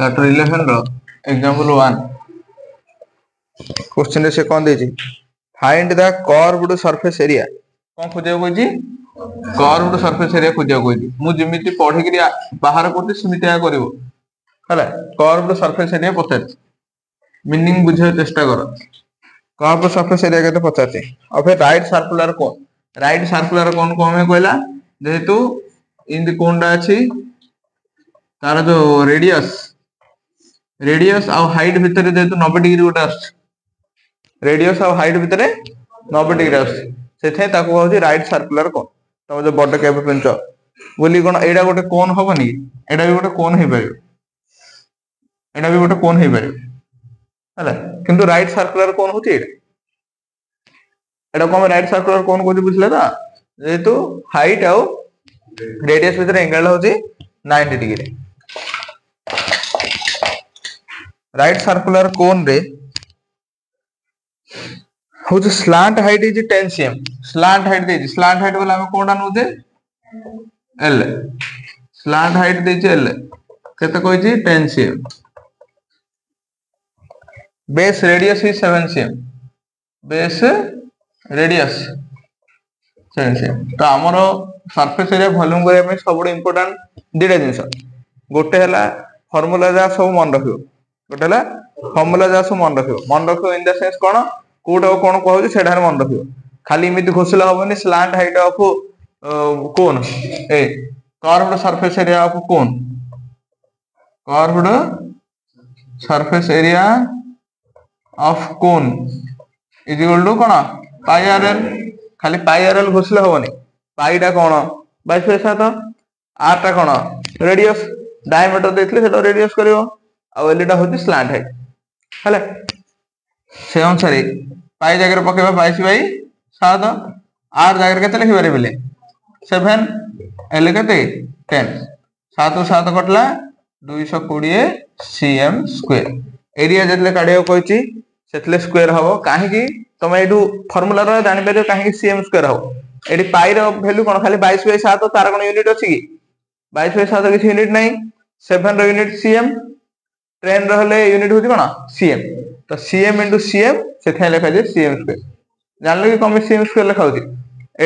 Chapter 11 रो example 1 question रे से कोन देछि find the curved surface area कोन खोजे कोइछि कर्व्ड सरफेस एरिया खोजे कोइछि मु जेमिति पढि कि बाहर करते समिति आ करिवो हला कर्व्ड सरफेस एरिया पछर मीनिंग बुझे चेष्टा करो कर्व्ड सरफेस एरिया केते पछाते और फिर राइट सर्कुलर कोन को हमें कहला जेहेतु इन द कोनडा अछि तार जो रेडियस आ हाइट भितर जेहेतु 90 डिग्री गोटे आछ रेडियस आ हाइट भितर 90 डिग्री आछ सेथे ताको कहउछि राइट सर्कुलर कोन तम जो बड केब पेंच बोली कोन एडा गोटे कोन होबनी एडा भी गोटे कोन हे परबो एडा भी गोटे कोन हे परबो हला किंतु राइट सर्कुलर कोन होछि एडा को राइट सर्कुलर कोन कोछि बुझले ता जेहेतु हाइट आ रेडियस भितर एंगल होछि 90 डिग्री राइट सर्कुलर कोन रे होज slant height is 10 cm slant height वाला हम कोनडा नउजे l स्लांट हाइट देछि l केते कहछि 10 cm base radius is 7 cm base radius 7 cm तो हमरो सरफेस एरिया वॉल्यूम करे में सबसे इंपोर्टेंट दिडा जिंस गोटे हला फार्मूला जा सब मन रखियो गोटे हला फार्मूला जा सब मन रखियो इन द सेंस कोन कोड कोन कहउछि सेडा मन रखियो खाली इमिति घोषला होबनी स्लांट हाइट ऑफ कोन ए curved surface area of cone curved surface area of cone is equal to कोन पाई आर एल खाली पाई आर एल घोषला होबनी पाईटा कोन 22/7 आर टा कोन रेडियस डायमीटर देथले सेटा रेडियस करियो आ एलटा होती स्लांट हाइट हले से अनुसार पाई जगह पकेबा 22/7 आर जगह केते लिखि बारे बिले 7 एल केते 10 7 7 कटला 220 cm स्क्वायर एरिया जतले काढियो कहछि सेतले स्क्वायर हबो काहे कि तमे एडू फार्मूला रो जानि परियो काहे कि cm स्क्वायर हबो एडी पाई रो वैल्यू कोन खाली 22/7 तार कोन यूनिट अछि कि 22/7 किछि यूनिट नै 7 रो यूनिट cm ट्रेन रहले यूनिट होती कोन cm तो cm * cm सेथे लिखा जे cm स्क्वायर जानले कि कमे cm स्क्वायर लिखा होती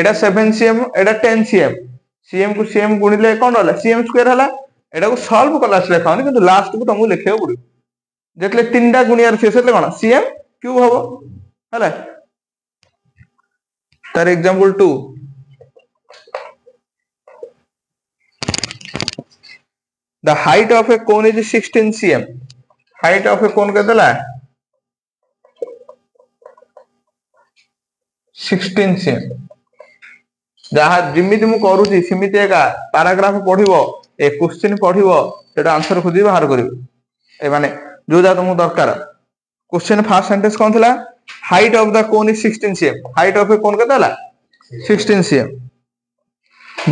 एडा 7 cm एडा 10 cm cm को cm गुणिले कोन रहला cm स्क्वायर हला एडा को सॉल्व करला से लिखाउनी किंतु लास्ट को तुमु लिखियो पड़ो जेतले तीनटा गुणियार से सेतले कोन cm क्यूब हबो हला तार example 2 the height of a cone is 16 cm height of a cone केतला 16 cm जहा जिमिति मु करूची सिमिति एका पैराग्राफ पढिबो ए क्वेश्चन पढिबो सेटा आंसर खुदी बाहर करिवो ए माने जो जा तुमु दरकार क्वेश्चन फर्स्ट सेंटेंस कोन थला height of the cone is 16 cm height of a cone केतला 16 cm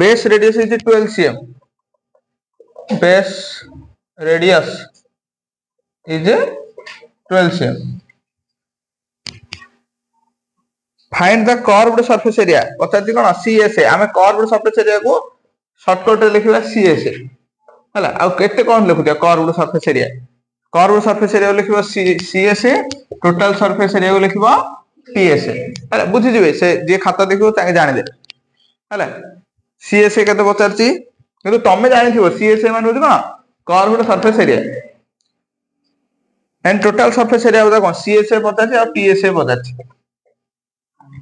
base radius is 12 cm base radius is 12 cm find the curved surface area पचाती कोन CSA हमें कर्व्ड सरफेस एरिया को shortcut रे लिखिबा CSA हला आ केते कोन लिखुदिया कर्व्ड सरफेस एरिया लिखिबा CSA टोटल सरफेस एरिया को लिखिबा TSA हला बुझि जिवे से जे खाता देखिबो ताके जानि दे हला CSA केते पचारची किंतु तमे जानि थिबो CSA मान होती कोन curved surface area and total surface area होता कोन CSA पचारची आ TSA पचारची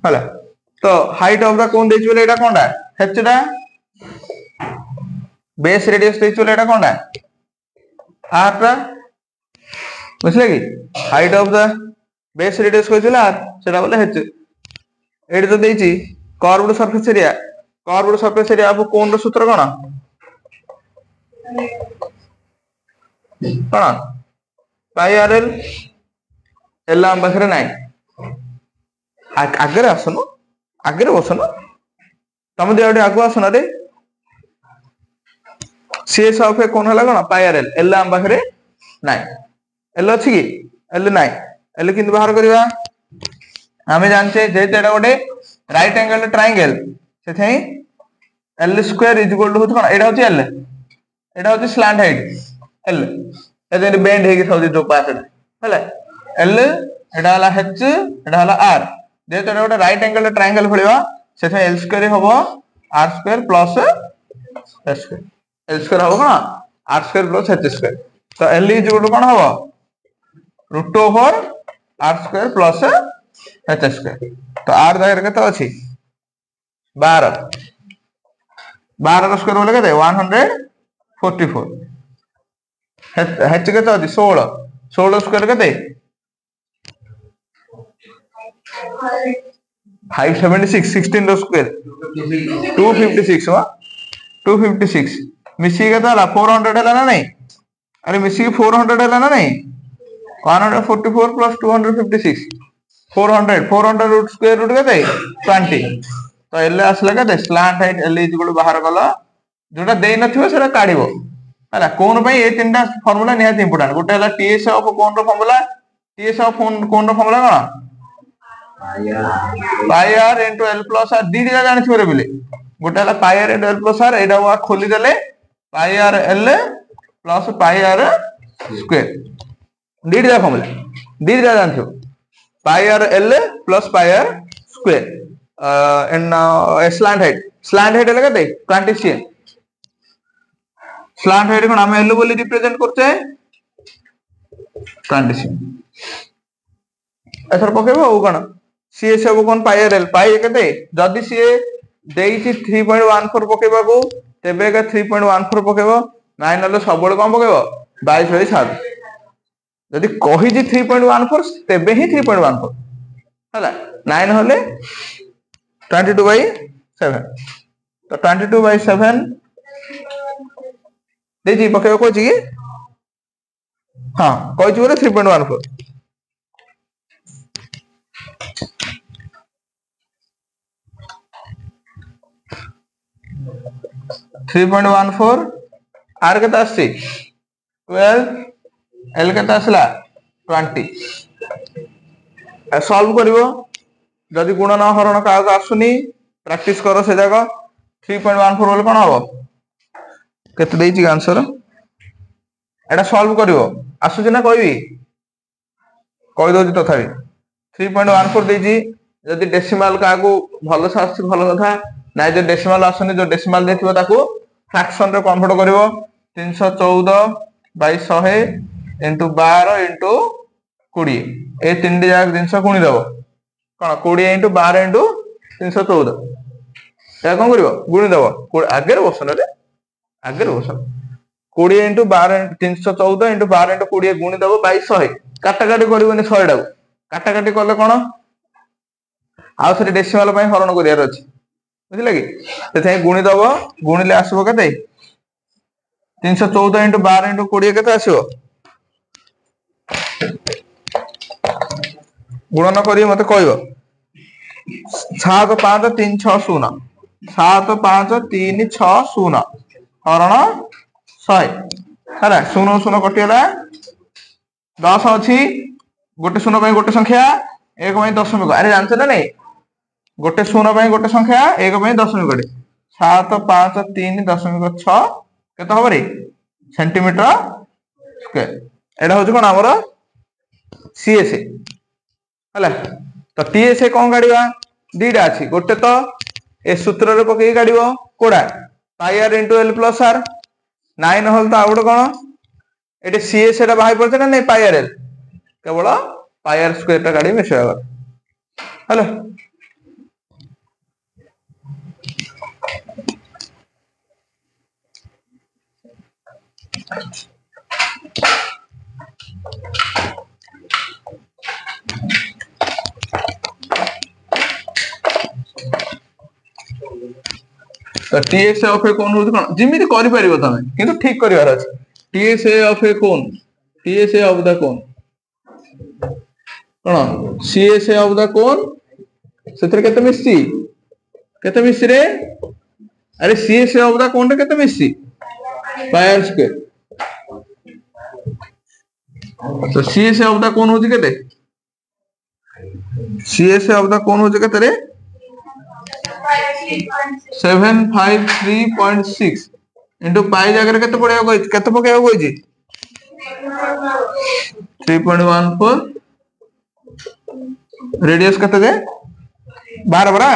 हला तो हाइट ऑफ द कोन देछि बोले एटा कोनडा हेचडा बेस रेडियस देछि बोले एटा कोनडा आरटा बुझले कि height of the base radius कहथिला सेटा बोले हेच एडी तो देछि कर्व्ड सरफेस एरिया अब कोन रो सूत्र कोन पाई आर एल एल हम बखरे नाही आगे आसनो आगे बसनो तम दे आगु आसनो रे सीएस ऑफ ए कोन हला कोन पाई आर एल एल हम बखरे नाही एल अछि कि एल नाही एल किंतु बाहर करबा हमें जानते जे एटा गोटे राइट एंगल ट्रायंगल सेथै l square is equal to होत कोन एटा होती एल एटा होती स्लांट हाइट एल एते बेंड हेकी थाउ जो पास हला एल एटा हला एच एटा हला आर जेतो एटा राइट एंगल ट्रायंगल भलिवा सेथे एल स्क्वायर हबो r square plus h square l square हबो कोन r square plus h square तो एल इज इक्वल टू कोन हबो root over r square plus h square तो आर जगह केते अछि 12 12 स्क्वायर बोले केते 144 एच केते अछि 16 16 स्क्वायर केते 576 16 स्क्वायर 256 वा 256 मिसी केते हला 400 हला ना नहीं अरे मिसी 400 हला ना नहीं 144 plus 256 400 400 रूट स्क्वायर रूट केते 20 तो एल आसला केते slant height L is equal बाहर कला जोटा देई नथिबो सेटा काढिबो हला कोन पई ए तीनटा फार्मूला निहात इंपोर्टेंट गोटे हला टीएस ऑफ कोन रो फार्मूला टीएस ऑफ कोन रो फार्मूला कोन pi r into l plus r डी दिगा जानि छिबरे बिले गोटे हला pi r into l plus r एडा वा खोली देले pi r l plus pi r square डी दिगा फार्मूला डी दिगा जानथि pi r l plus pi r square and slant height लगा दे 20 सीएम स्लांट हाइट कोन हम एल बोली रिप्रेजेंट करते 20 सीएम एथर पकेबो ओ कोन सीए सब कोन पाई आर एल पाई केते जदी सीए देइछि 3.14 पकेबा को तेबे का 3.14 पकेबो नाइन हले सबले कोन पकेबो 22/7 जदि कहि जी 3.14 तेबे ही 3.14 हला 9 हले 22/7 तो 22/7 देजी पके को जी हां कहि छी बोले 3.14 3.14 आर के तासी 12 एल के तासला 20 सॉल्व करिवो जदि गुणन हरण का आसुनी प्रैक्टिस करो से जगह 3.14 बोले कोन हबो केते देइची आंसर एटा सॉल्व करिवो आसुची ना कहबी कहि दोजी तथापि 3.14 देइची जदि डेसिमल का को भलो सासि भलो कथा नाइ जो डेसिमल आसुनी जो डेसिमल देथिबो ताको फ्रैक्शन रे कन्वर्ट करिवो 314/100 into 12 into 20 ए तीन जाक जिंस गुणी दबो कोन 20 into 12 into 314 या कोन करिवो गुणी दबो आगे बसन रे आगे बसन 20 into 12 314 into 12 into 20 गुणी दबो 2200 काटा काटी करिवोनी 100 टाको काटा काटी करले कोन आउ थरे डेसिमल पई हरण करियार अछि बुझिला कि तेथे गुणी दबो गुणीले आसीबो केते 314 into 12 into 20 केते आसीबो गुणन करी मते कहबो 75360 75360 हरण 100 हरा 0 कटियला 10 अछि गोटे 0 पई गोटे संख्या 1 पई दशमिक अरे जानछ ना नहीं गोटे 0 पई गोटे संख्या 1 पई दशमिक गोटे 753.6 केते हबरे सेंटीमीटर स्क्वायर एडा होछ कोन हमर सीएस हला तो टीएस कोन गाड़ीवा दीडा अछि गोटे तो ए सूत्र रे पके गाड़ीबो कोडा pi r into l plus r 9 होल तो आउड कोन एटे सीएस एटा बाहाई पड़ते ना नहीं पाई आर एल केवल पाई आर स्क्वायर टा गाड़ी मिसवा हला तो टीएस ऑफ ए कोन होत कोन जिमिति करि परिबो तमे किंतु ठीक करिवार अछि TS of a cone TS of the cone कोन सीएस ऑफ द कोन सेतर केते मिसी रे अरे सीएस ऑफ द कोन केते मिसी पाई आर स्क्वायर तो सीएस ऑफ द कोन होजी केते सीएस ऑफ द कोन होजी केते रे 753.6 into पाई जगह केते पड़िया केते पकेबो कोइजी 3.14 रेडियस केते जे 12 बरा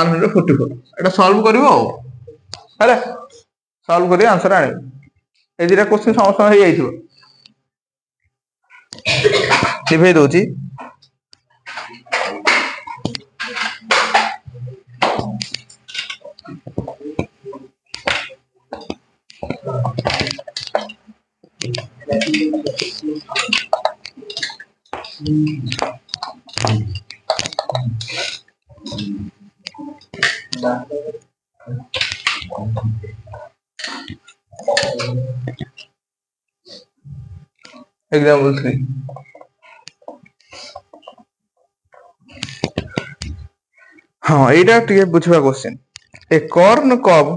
144 एटा सॉल्व करिवो हेले सॉल्व करी आंसर आने ए दिरा क्वेश्चन समस्या हे जाइथिबो लिभे दोची एग्जाम्पल 3 हाँ एटा टिके बुझबा क्वेश्चन ए कॉर्न कब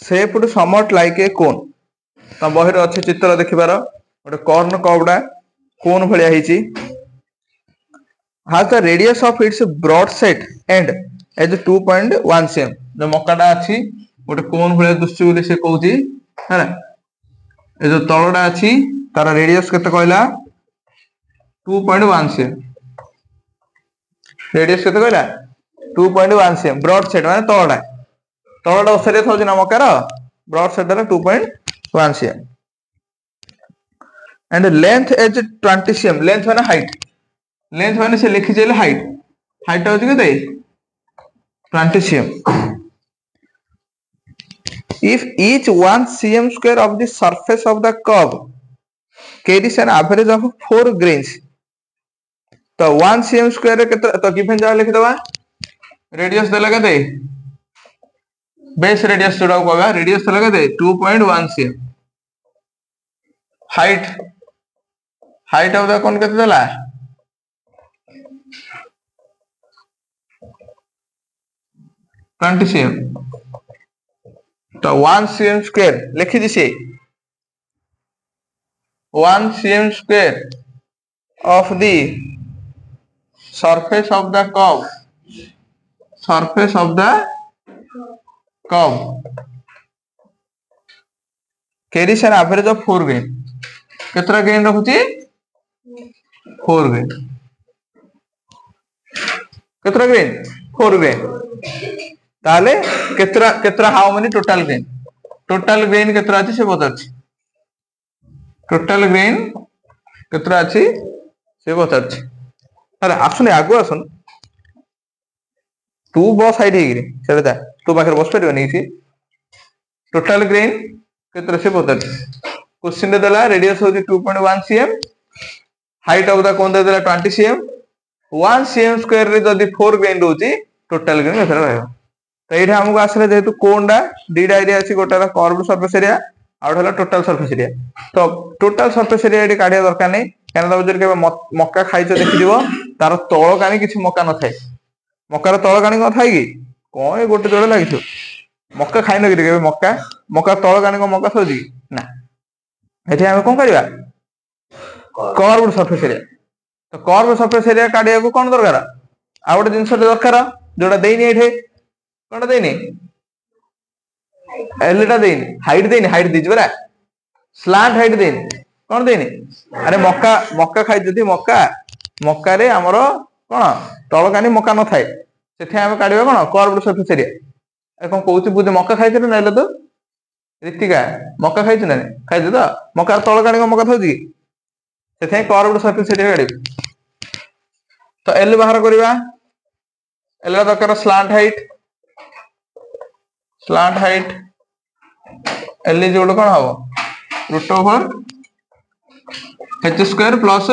शेप्ड समट लाइक ए कोन त बहिर अछि चित्र देखिबार गोटे कॉर्न कबडा कोन भलिया हिची has the radius of its broad set end as 2.1 cm जो मकाटा अछि गोटे कोन भलिया दुस्ती बोली से कहूची हैला ए जो तळडा अछि तार रेडियस केते कहला 2.1 cm रेडियस केते कहला 2.1 cm ब्रॉड सेट माने तळडा ओसरे थौजी ना मकार ब्रॉड सेट रे 2.1 cm and length as 20 cm length माने हाइट से लिखि जेले हाइट होची केते 20 cm if each 1 cm square of the surface of the curve carries an average of 4 grains तो 1 cm square रे केते तो गिवन जा लिखि दबा रेडियस देला केते बेस रेडियस जोड़ा कहबा रेडियस देला केते 2.1 cm हाइट ऑफ द कोन केते देला 20 cm तो 1 cm square लिखि दिसे 1 cm square of the surface of the curve carries an average of 4 grain केतरा ग्रेन रखुची 4 ग्रेन केतरा ग्रेन 4 ग्रेन ताले केतरा हाउ मेनी टोटल ग्रेन केतरा अछि से बताछि टोटल ग्रेन केतरा अछि से बताछि अरे आसुने आगु आसुन तू बस साइड हेगिरी सेटा दा तू पाखर बस परिबो नै सी टोटल ग्रेन केतरा से बताछि क्वेश्चन दे देला रेडियस होची 2.1 cm height of the cone दे देला 20 cm 1 cm स्क्वायर रे जदी 4 ग्रेन होची टोटल ग्रेन केतरा रहबो तो एठा हमको आसले जेहेतु कोनडा डीडा एरिया अछि गोटाला कर्व सरफेस एरिया आउट हला टोटल सरफेस एरिया तो टोटल सरफेस एरिया एडी काढिया दरकार नै काना दबजर के मक्का खाइछो देखि दिबो तार तळ कानी किछि मक्का न थाए मक्कार तळ कानी न थाए कि कोन ए गोटे जोडा लागिछो मक्का खाइ न कि केबे मक्का तळ कानी को मक्का थोजी ना एठी हम कोन करिवा कर्व सरफेस एरिया तो कर्व सरफेस एरिया काढिया को कोन दरकार आ गोटे जिंस दरकार जोडा देइनी एठे कोन देइनी एलटा देइनी हाइट दिज बरा स्लांट हाइट देइनी कोन देइनी अरे मक्का खाइ जदी मक्का रे हमरो कोन तळ कानी मक्का न थाए सेथे हम काढिबा कोन कर्व सरफेस एरिया ए कोन कहउची बुझे मक्का खाइछ ना तो ऋतिका मक्का खाइछ ना खाइछ तो मक्का तळ कानी को मक्का थोजी सेथे कर्व सरफेस एरिया काढि तो एल बाहर करिबा एल दरकार स्लांट हाइट एल इज कोन हबो root over h square plus r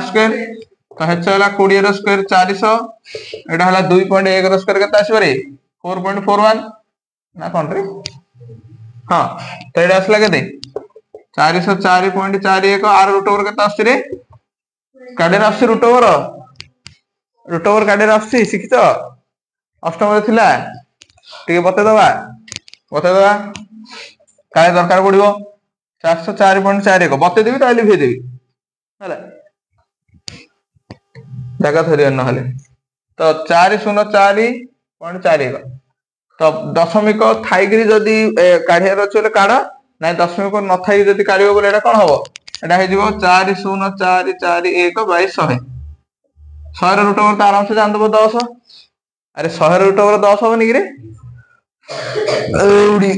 square तो h हला 20 रो स्क्वायर 400 एटा हला 2.1 रो स्क्वायर केता आसी बारे 4.41 ना कोन रे हां तो एटा असला केते 404.41 r रूट ओवर केता आसी रे काडेर आसी रूट ओवर काडेर आसी शिखित अष्टम रे थिला टिके बते दबा काय दरकार पड़िबो 404.41 बते देबी ताली भे देबी हला जगह थरी न हले तो 404.41 तो दशमिक थाइगिरी जदी काढिया रचले काढ नै दशमिक न थाइ जदी काढियो बोले एटा कोन हबो एटा हे जीवो 4 0 4 4 1 बाय 100 100 रो रूट ओवर तो आराम से जान दबो 10 अरे 100 रो रूट ओवर 10 होबनी कि रे एउडी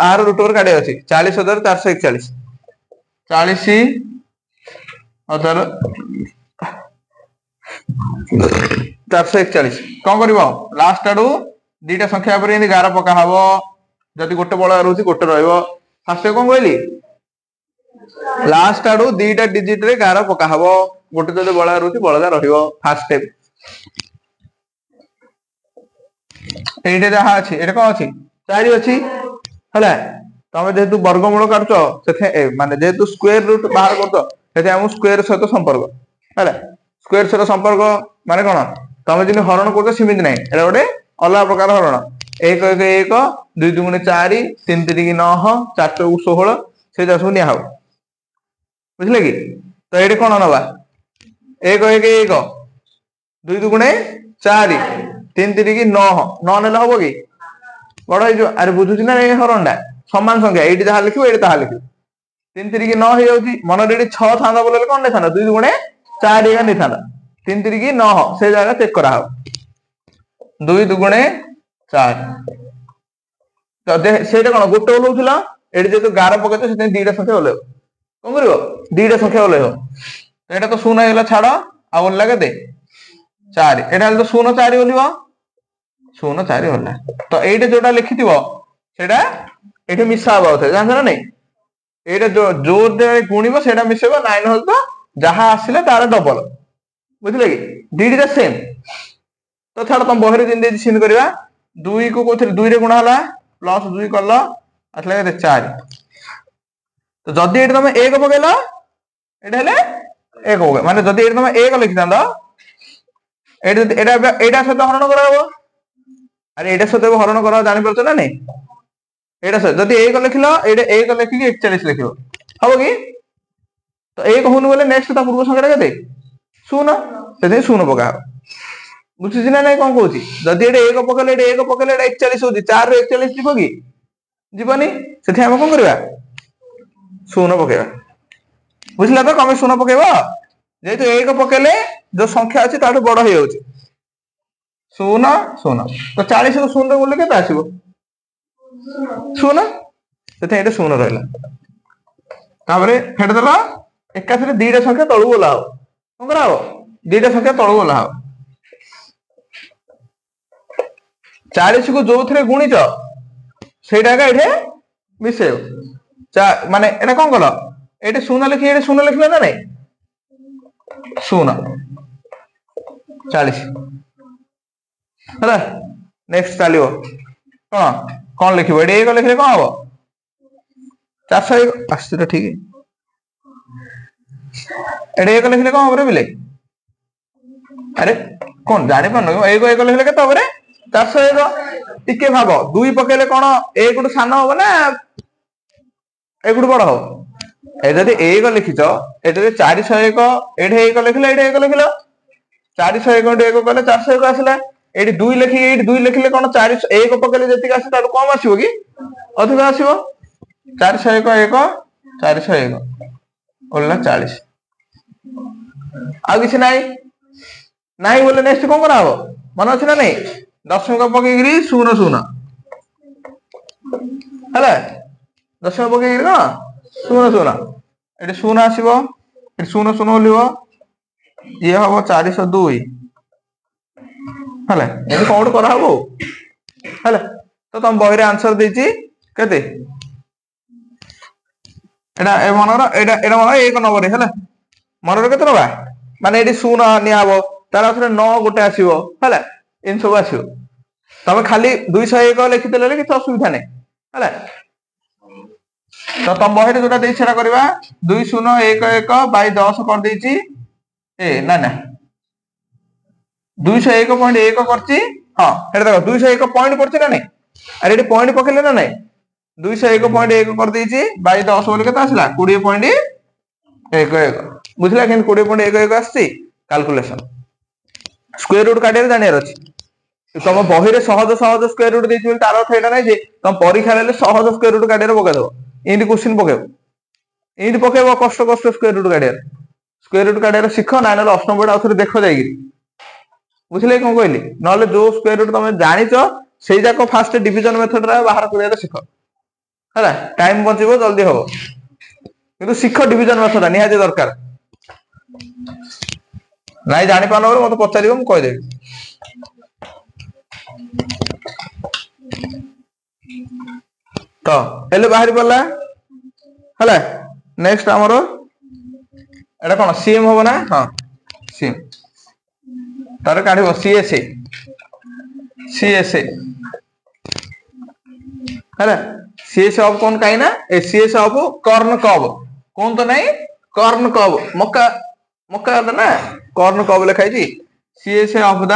आर रूट ओवर काढे अछि 40,441 40,441 कौन करिवो लास्ट आडू दीटा संख्या पर इनी 11 पका हबो जदि गोटे बळ रहउची गोटे रहइबो फास्ट कोन कहली लास्ट आडू दीटा डिजिट रे 11 पका हबो गोटे जदि बळ रहउची बळदा रहिबो फास्ट स्टेप एइटे जहा अछि एटा कोन अछि 4 अछि हला तमे जेतु वर्गमूल काटछो सेथे माने जेतु स्क्वायर रूट बाहर करतो सेथे हम स्क्वायर सहित संपर्क हला स्क्वायर सहित संपर्क माने कोन तमे जिनि हरण करतो सिमित नै एटा गोटे अलग प्रकार हरण 1 1 1 2 2 4 3 3 9 4 2 16 से जसु निया हो बुझले कि तो एटे कोन नबा 1 1 1 2 2 4 3 3 9 9 नेला होबो कि बड़ हे जो अरे बुझुची ना ए हरणडा समान संख्या एटी जहा लिखिबो एटी ताहा लिखिबो 3 3 9 हे जाउची मन रेडी 6 थांदा बोले कोन नै थांदा 2 2 4 एगा नै थांदा 3 3 9 से जगह चेक करा हो 2 2 4 तो दे सेटा कोन गोटे ओलउथिला एटी जेतु 11 पकेतो सेते दीटा संख्या ओलेव कोन करिवो दीटा संख्या ओलेव तो एटा तो 0 हेला छाडो आ ओल्ला के दे 4 एटा तो 0 4 ओलिवो 0 4 होला तो एटा जोटा लिखिथिबो सेटा एठी मिसा हबो थे जान ना नै एटा जो जोर दे गुणिबो सेटा मिसेबो 9 होल तो जहा आसिले तार डबल बुझले कि दीटा सेम तो छाड़ तुम बहरे दिन दे सिन करबा 2 को कोथि 2 रे गुणा हला प्लस 2 करलो आतला के 4 तो जदी एटा तुम 1 पकेला एटा हेले 1 होगा माने जदी एटा तुम 1 लिखि दांदो एटा से हरण कराबो अरे एटा से हरण करा जानि परछ ना नै एटा से जदी 1 लिखलो एटा 1 लिखि 41 लिखिबो हबो कि तो 1 होनु बोले नेक्स्ट ता पूर्व संख्या केते 0 सेते 0 पका बुझिछि ना नै कोन कहूची जदी एटा 1 पकेले एटा 41 होची 4 रे 41 लिखो कि जीवनी सेते हम कोन करबा 0 पकेबा बुझला तो कमे 0 पकेबा जेतु 1 पकेले जो संख्या अछि ताठु बड़ हे होची 0 0 तो 40 को 0 बोले केते आसीबो 0 सेते एटा 0 रहला ताबरे फेड देला एकाथरे दीटा संख्या तळु बोला हो कोन कराओ दीटा संख्या तळु बोला हो 40 को जो थरे गुणित सेटा का एठे मिसेव माने एटा कोन गलो एटे 0 लिखि एटे 0 लिखले ना नै 0 40 हला नेक्स्ट चालियो कोन कोन लिखिबो एटे 1 लिखले कोन हबो 401 आस्ते ठीक है एटे 1 लिखले कोन हबरे बिले अरे कोन जानि पन 1 1 लिखले के तबरे 401 टिके भाग 2 पकेले कोन 1 गुड सानो हो ना 1 गुड बड़ हो ए जदी 1 लिखितो एटे 401 एटे 1 लिखले एटे 1 लिखलो 401 गुड 1 कले 401 आसला एटी 2 लिखि एटी 2 लिखले कोन 401 पकेले जति आसी तार कम आसीबो कि अधिक आसीबो 401 1 401 ओला 40 आ किछ नाही नाही बोले नेक्स्ट कोन कराबो मन अछि ना नै दशमिक पकेगिरी 0 0 हला दशमिक पकेगिरी ना 0 0 एटी 0 आसीबो एटी 0 0 होलिबो ये हबो 402 हला एटी कोड करा हबो हला तो तुम बहिरे आंसर देछि केते एटा ए मनरा एटा एटा मन 1 नंबर हला मनरा केते नबा माने एटी 0 निया हबो तार असरे 9 गोटे आसीबो हला इन सब आसीबो तमे खाली 201 लिखि देले कि असुविधा नै हला तो तुम बहिरे जोटा देइ छरा करबा 2011 बाय 10 कर देछि ए ना ना 201.1 करछि हां एटा देखो 201 पॉइंट करछि ना नै अरे एटी पॉइंट पकेले ना नै 201.1 कर देछि बाय 10 बोले केता आसला 20.11 बुझला केन 20.11 आछि कैलकुलेशन स्क्वायर रूट काढे जानियार अछि तुम बहिरे सहज सहज स्क्वायर रूट देछि तार अर्थ एटा नै जे तुम परीक्षा ले सहज स्क्वायर रूट काढे पके दो एंडी क्वेश्चन पके इनती पकेब कष्ट कष्ट स्क्वायर रूट काढ़ियार शिख ना ना अष्टम बोर्ड आउे देख जाइए बुझे कौन कहली ना जो स्क्वायर रूट तुम जाच से जाक फास्ट डिविजन मेथड बाहर कर शिख है टाइम बचब जल्दी हम कि शिख डिविजन मेथड निहाती दरकार नाई जानी पान मत पचार मुझे कहीदेवी तो हेले बाहरी पड़ा है नेक्स्ट आमर एटा कौन सीएम हम ना हाँ सीएम तार काढ़ सीएसए सीएसए है सीएसए ऑफ कौन कहीं ना सीएसए ऑफ कॉर्न कब कौन तो नहीं कॉर्न कब मक्का मक्का ना कॉर्न कब लिखाई सीएसए ऑफ द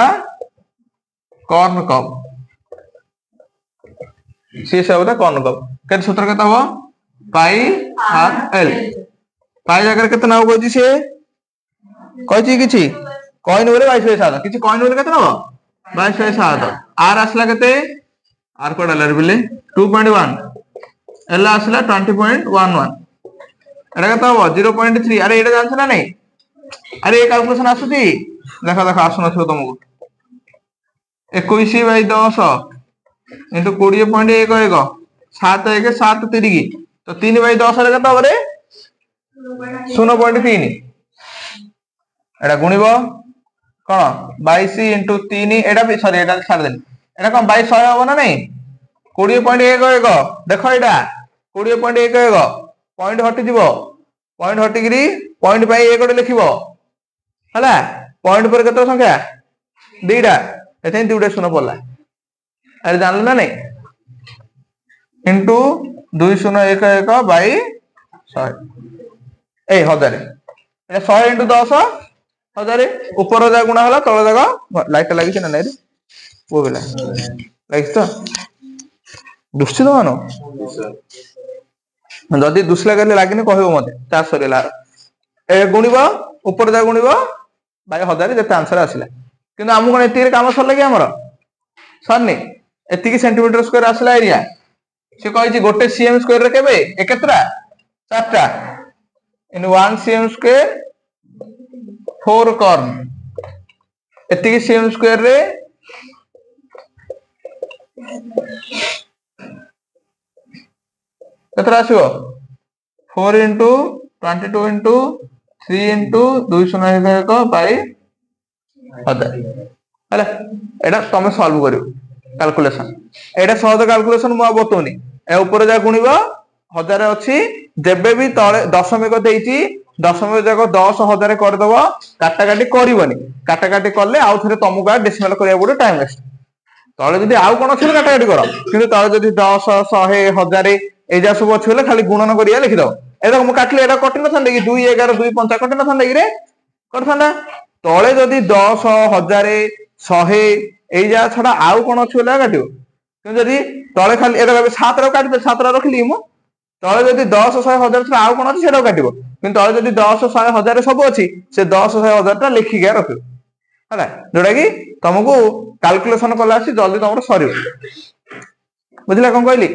कॉर्न कब सीएसए ऑफ द कॉर्न कब के सूत्र के पाई आर एल पाई जगह के ना कही सी कही कि कॉइन बोले 22/7 किसी कॉइन बोले के 22/7 आर आसला के आर कोड एल बोले 2.1 एल आसला 20.11 एटा के हम 0.3 अरे ये जानछ ना नहीं अरे ये कैलकुलेशन आसुची देखा देखा आसु नथिबो तुमको 21/10 इंटू 20.11 7 1 7 3 तो 3/10 रे कत रे 0.3 एटा गुणिब कौन 22 इंटू 3 एटा भी सॉरी एटा छाड़ देनी एटा कौन 22 100 हो ना नहीं 20.11 देख एटा 20.11 पॉइंट हटि जीवो पॉइंट हटिकरी पॉइंट पाई एक लिखिबो हला पॉइंट पर केते संख्या दुईटा एथे दुईटा शून्य पड़ला अरे जानल ना नहीं into 2011 by 100 A 1000 A 100 into 10 1000 ऊपर जा गुणा होला तळ जागा लाइट लागि ना नहीं वो बेला लाइट तो दुष्टित मानो जदि दुसला गले लागिने कहबो मते 400 रे लार ए गुणिबो ऊपर जा गुणिबो बाय 1000 जते आंसर आसिला किंतु हमु कोन एती काम सरला कि हमर सरनी एती की सेंटीमीटर स्क्वायर आसिला एरिया से कहि छी गोटे सीएम स्क्वायर रे केबे एकत्रा चारटा इन 1 सीएम स्क्वायर 4 कॉर्न एती की सीएम स्क्वायर रे कतरा आसीबो 4 into 22 into 3 into 201 बाई 1000 हला एटा तमे सॉल्व करियो कैलकुलेशन एटा सहज कैलकुलेशन मु बतौनी ए ऊपर जा गुणिबो 1000 अछि जेबे भी तळे दशमिक देइची दशमिक जाको 10,000 कर दबो काटा काटी करबोनी काटा काटी करले आउ थरे तमको डेसिमल करिया पड़ो टाइम वेस्ट तळे जदी आउ कोन अछि काटा काटी करो किंतु तळे जदी 10 100 1000 ए जा सब अछि खाली गुणन करिया लिखि दो एदा मु काटले एदा कटि न थांदे कि 2 11 2 5 कटि न थांदे कि रे कर थांदा तळे जदी 10 1000 100 ए जा छडा आउ कोन अछि बोला काटियो किंतु जदी तळे खाली एदा 7 रो काटि 7 रो रखली मु तळे जदी 10 100 1000 छडा आउ कोन अछि सेडा काटिबो किंतु तळे जदी 10 100 1000 सब अछि से 10 100 1000 ता लिखि गया रखियो हला जोडा कि तुमको कैलकुलेशन कला अछि जल्दी तुमरो सरियो बुझला कोन कहली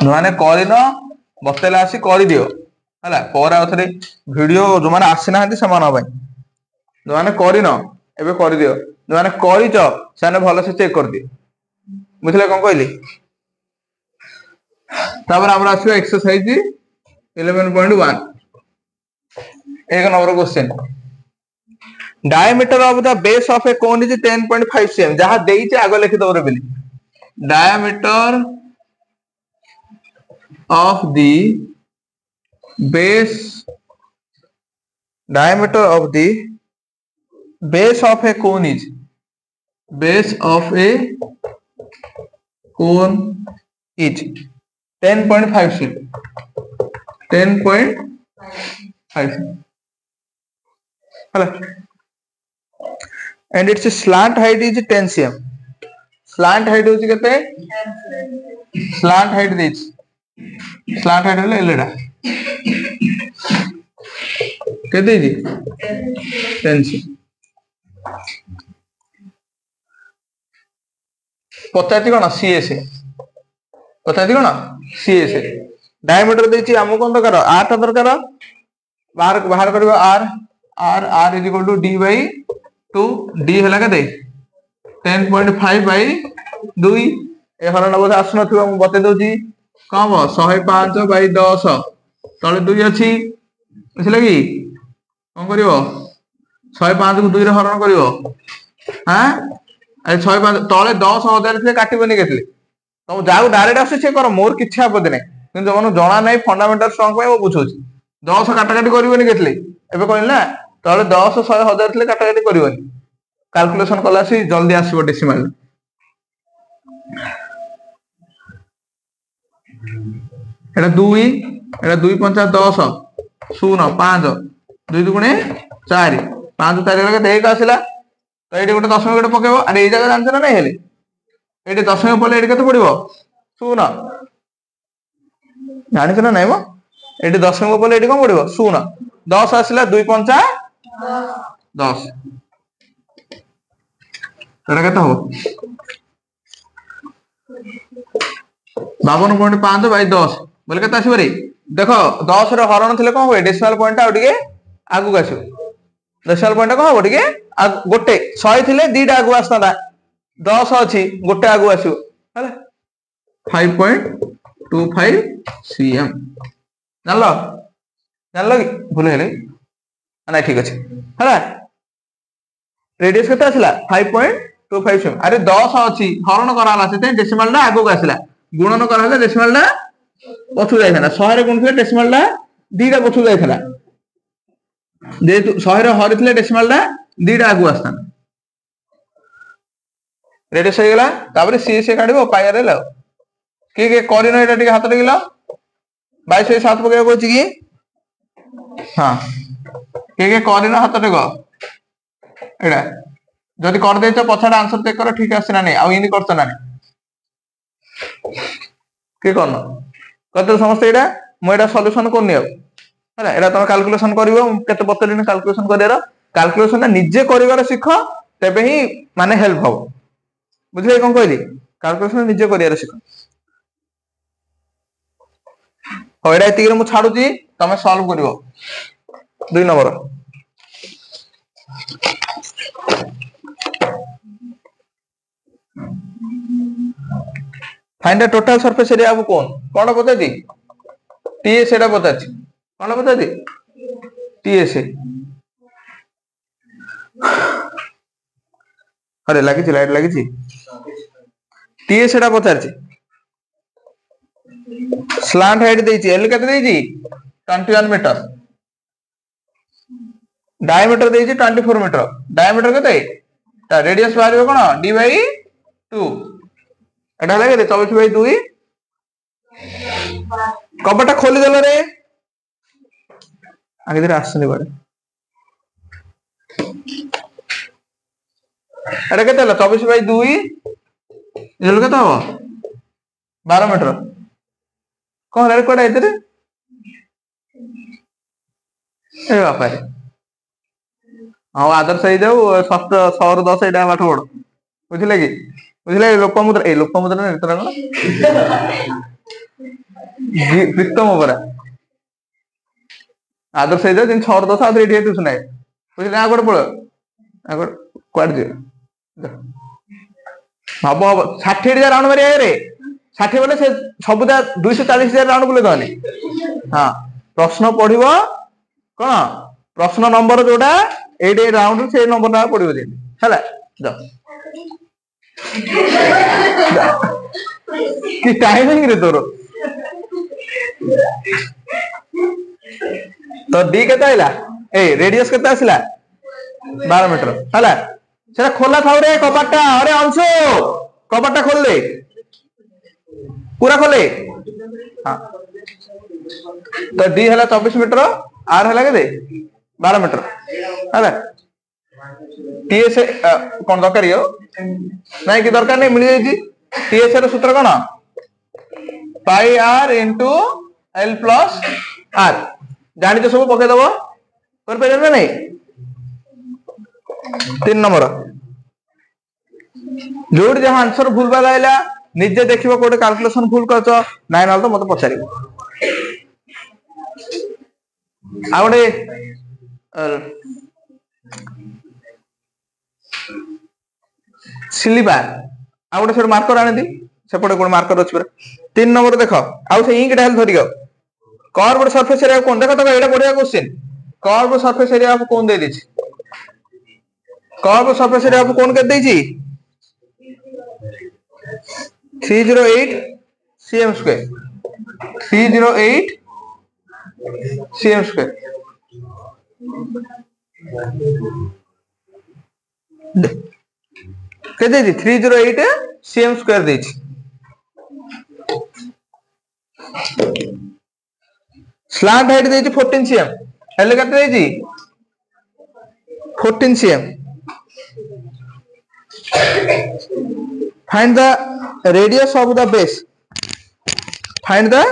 माने करिन बतेला आसी करि दियो हला पर आथरे वीडियो जो माने आसी नाहंती समान भाई जो माने करिन एबे करि दियो जो माने करिच साने भलो से चेक कर दियो बुझले कोन कहली तापर हमरा आसी एक्सरसाइज 11.1 एक number question diameter of the base of a cone is 10.5 cm जहां देइचे आगो लिखि दो रे बिली diameter of the base diameter of the base of a cone is base of a cone is 10.5 cm 10.5 cm and its slant height is 10 cm. Slant height होची केते? Slant height देछि. Slant height होले एलेडा केते जी 10 cm. पचाती कोन CS पचाती कोन CS diameter देछि हमको कोन दरकार 8 दरकार बाहर बाहर करबो r r r is equal to d by 2 d हला केते 10.5 बाय 2 ए हरण बोध आसु नथिबो म बते दोजी कम 105 बाय 10 तळे 2 अछि बुझले कि कोन करिवो 105 को 2 रे हरण करिवो हां अरे 105 तळे 10,000 से काटिबोनी केतले तो जाऊ डायरेक्ट आसे से कर मोर किछि आपद नै किंतु जमन जणा नै फंडामेंटल स्ट्रांग पय म बुझोछि 10 काटाकाटी करिवोनी केतले एबे कहले ना तळे 10 100,000 ले काटाकाटी करिवोनी कैलकुलेशन कला से जल्दी आसीबो डेसिमल एटा 2 एटा 2 5 10 0 5 2 दुगुणे 4 5 4 लगे देख आसिला तो एटी गोटे दशमिक गोटे पकेबो अरे ए जगह जानछ ना नै हेले एटी दशमिक पले एटी केते पडिबो 0 जानिछ ना नै मो एटी दशमिक पले एटी कोन पडिबो 0 10 आसिला 2 5 10 एटा केते हो 52.5 बाय 10 बोले केते आसीबो रे देखो 10 रे हरण थिले कोन होय डेसिमल पॉइंट आ टिके आगु आसो डेसिमल पॉइंट को हो टिके गोटे 100 थिले दीटा आगु आस्ता 10 अछि गोटे आगु आसो हला 5.25 cm जानलो जानलो भूल हेले ना ठीक अछि हला रेडियस केते आसिला 5.25 cm अरे 10 अछि हरण कराला सेते डेसिमल ना आगु आसिला गुणन कराले डेसिमल ना पछु जाइथला 100 रे गुण थे डेसिमल ना दीटा पछु जाइथला जेतु 100 रे हरिथिले डेसिमल ना दीटा आगु आस्ता रेडियस हो गेला ताबरे सी से काढिबो पायर ल के करिनो एटा टिके हाथ टिकला 22 से 7 पके कोछि की हां के करिनो हाथ टिको एटा जदि कर देछ पछाडा आंसर चेक कर ठीक आसी ना नै आ इनी करछ ना नै के करनो कते समस्त एटा म एटा सॉल्यूशन करनी आ हला एटा तुम कैलकुलेशन करिवो केते बतलिन कैलकुलेशन करियार कैलकुलेशन ना निजे करिवार सिख तबे ही माने हेल्प हो बुझले कोन कहली कैलकुलेशन निजे करियार सिख हो एटा एति रे मु छाडुची तमे सॉल्व करिवो 2 number find the total surface area of cone पता जी टीएस एटा पता छी कोन पता जी टीएस अरे लागी छी लाइट लागी छी टीएस एटा पता छी स्लांट हाइट देछि एल केते देछि 21 मीटर डायमीटर देछि 24 मीटर डायमीटर केते ता रेडियस बाहरिबो कोन d बाय 2 एटा लागे 24 बाय 2 कपटा खोली देला रे आगे धीरे आसने बारे एटा केते हला 24 बाय 2 एल केते हो 12 मीटर कोन रे कोडा इधर ए बापा रे हां आदर सही जाऊ 7 100 10 एटा बाठ बड़ बुझले कि बुझले लोकमुद्रा ने इतना कोन प्रीतम ओपरा आदर सही जाऊ 6 10 आदर एठी एठी सुनाय बुझले आ कोड पळ आ कोड क्वाड जे भाबो 60000 राउंड मारे रे 60 बोले से सबुदा 240,000 राउंड बोले कहले हां प्रश्न पढिबो कोन प्रश्न नंबर जोडा 8 राउंड से नंबर ना पढिबो दे हला जा कि टाइमिंग रे तोरो तो डी केता आइला ए रेडियस केता आसिला 12 मीटर हला सेरा खोला थाउ रे कपाटा अरे अंशु कपाटा खोल दे पूरा खोले हां तो डी हला 24 मीटर आर हला के दे 12 मीटर हला टीएस कौन दरकार यो नहीं कि दरकार नहीं मिल जाई टीएस ର सूत्र कौन pi r into l plus r जानी तो सब पके दबो कर पे ना नहीं 3 नंबर जोड़ जहां आंसर भूल भाल आइला निजे देखिबो कोटे कैलकुलेशन भूल करछ नाइ न तो मते पछारिबो आ गोटे सिलिबार आ गोटे से मार्कर आने दी सेपटे कोन मार्कर अछि पर 3 नंबर देखो आ से इंक डाल धरियो कर्व सरफेस एरिया कोन देखो तो एटा बढ़िया क्वेश्चन कर्व सरफेस एरिया आप कोन दे दिछि कर्व सरफेस एरिया आप कोन के देछि 308 cm square 308 cm square के दे 308 cm square दे स्लांट हाइट दे 14 cm हेले कते दे 14 cm find the radius of the base find the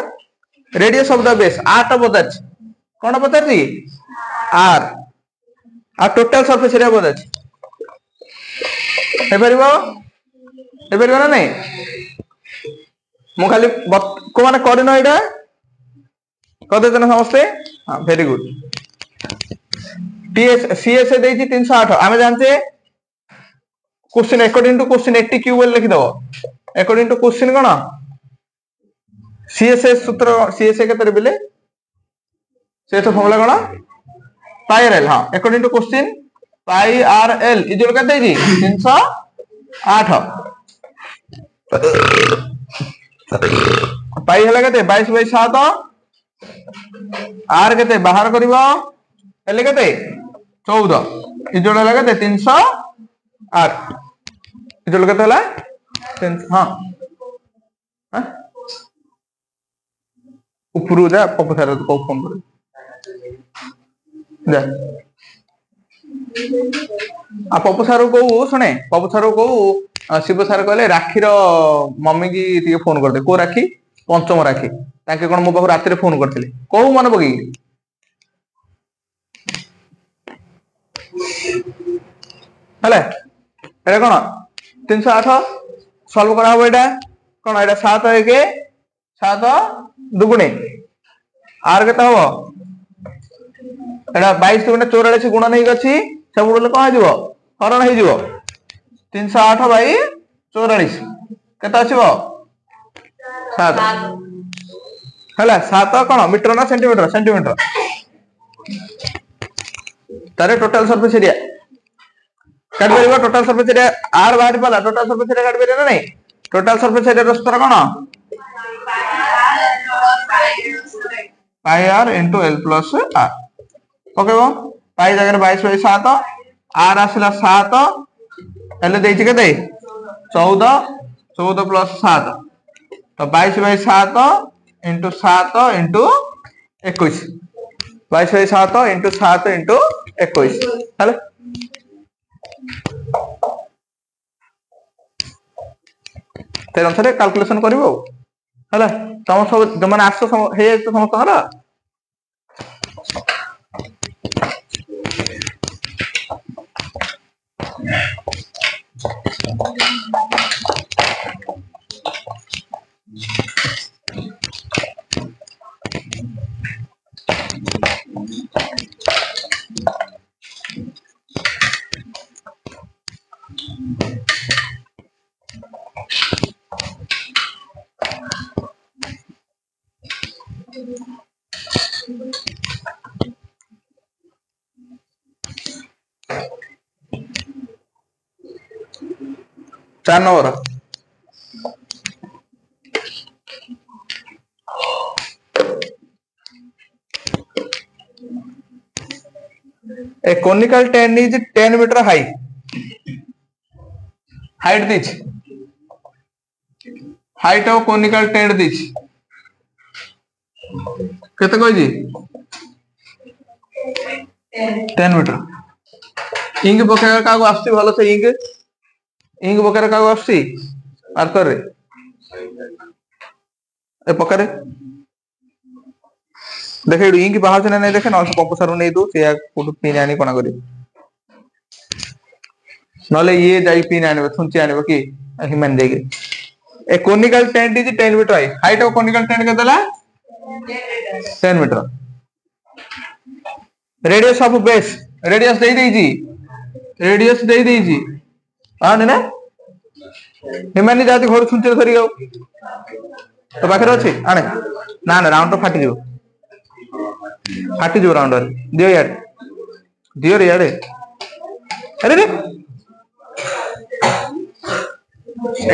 radius of the base r टा बताछ कोन बताछि r आ total surface area बताछि हे परिबो ना नहीं मु खाली को माने करिनो एटा कदे देना समझते हां वेरी गुड टीएस सीएस देछि 308 आमे जानते question according to question 80 cube लिखि दबो अकॉर्डिंग टू क्वेश्चन कोन सीएसएस सूत्र सीएसए केतरे बिले से तो फॉर्मूला कोन पाई आर एल हां according to question pi r l equal कते जी 308 पाई हला कते 22/7 आर कते बाहर करबो एल कते 14 इजल हला कते 308 इजल कते हला हां हां उपरु जा पपसार को फोन कर जा आ पपसार को सुने पपसार को शिव सार कहले राखी रो मम्मी की टिके फोन कर दे को राखी पंचम राखी ताके कोन मो पाखु राती रे फोन करथिले को मन पगी हले एटा कोन 308 सॉल्व करा हो एटा कोन एटा 7 है के 7 दुगुणे आर केता हो एटा 22 दुगुणे 44 गुण नहीं गछि सब बोले कोन हिजो हरण हिजो 308 बाई 44 केता आछिबो 7 हला 7 कोन मीटर ना सेंटीमीटर सेंटीमीटर तारे टोटल सरफेस एरिया काट परबो टोटल सरफेस एरिया आर बाहर पला टोटल सरफेस एरिया काट परबो ना नहीं टोटल सरफेस एरिया रो सूत्र कोन pi r into l plus r okay वो पाई जगह 22/7 आर आसला 7 एल देछि केते 14 प्लस 7 तो 22/7 इंटू 7 इंटू 21 22/7 इंटू 7 इंटू 21 हेले तेरे अनुसार कैलकुलेशन करिवो हला तम सब जमन आसो हे तो समस्त हला चार number a conical tent is 10 meter high height this height of conical tent this केते कोइ जी 10 मीटर इंक पकेगा कागो आसी भलो से इंक पकेगा कागो आसी मार्कर रे ए पकरे देखे इंक बाहर से नहीं देखे न कंपोसर नहीं दो से कोठु पिन आनी कोना करी नले ये जाई पिन आने छुंची आने कि ह्यूमन देगे a conical tent is 10 metre high height of conical tent के दला 10 metre radius of base radius दे जी हां ने ना ह्यूमन जाति घर छुंची धरि गयो तो पाखरे अछि आने ना ना राउंड तो फाटी जो राउंड दियो रे यार अरे रे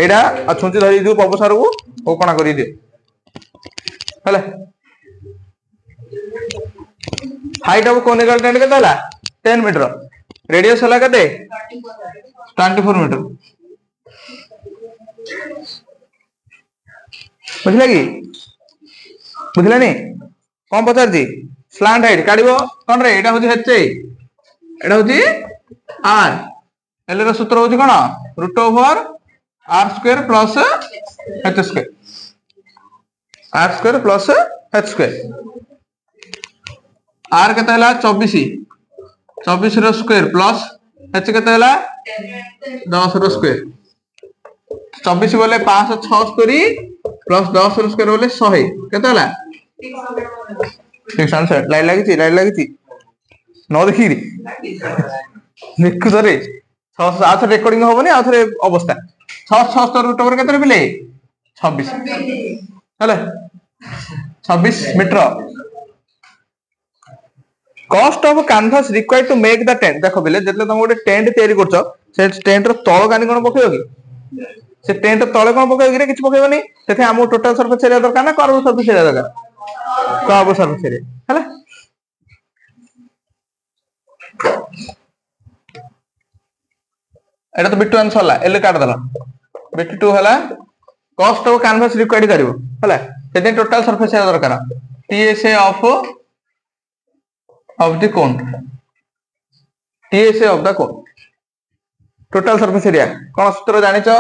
एडा छुंची धरि दियो प्रोफेसर को ओ कोना करी दियो हला हाइट ऑफ कोनिकल टेंट के दला 10 मीटर रेडियस हला कते 24 मीटर बुझला नी कौन पचार जी स्लांट हाइट काढिबो कोन रे एटा होची हेचे एटा होची आर एल रो सूत्र होची कोन root over r square plus h square r square plus h square r केते हला 24 रो स्क्वायर प्लस एच केते हला 10 रो स्क्वायर 24 बोले 576 प्लस 10 रो स्क्वायर बोले 100 केते हला ठीक आंसर लाइन लागी न देखी देखु थरे 600 आथरे रेकॉर्डिंग होबनी आथरे अवस्था 676 रूट ओवर केते बिले 26 हला 26 metre cost of canvas required to make the tent देखो बिले जतले तुम गोटे टेंट तयारी करछो से टेंट रो तळ कानी कोन पकेयो कि से टेंट तळे कोन पकेयो कि किछ पकेयोनी सेथे हमो टोटल सरफेस एरिया दरकार ना कर्व सरफेस एरिया दरकार कर्व सरफेस एरिया हला एटा तो बिटू आंसर हला एल काट दला बिटू 2 हला कॉस्ट ऑफ कैनवास रिक्वायर्ड करिवो हला सेथे टोटल सरफेस एरिया दरकार TSA of the cone TSA of the cone total surface area कोन सूत्र जानिचो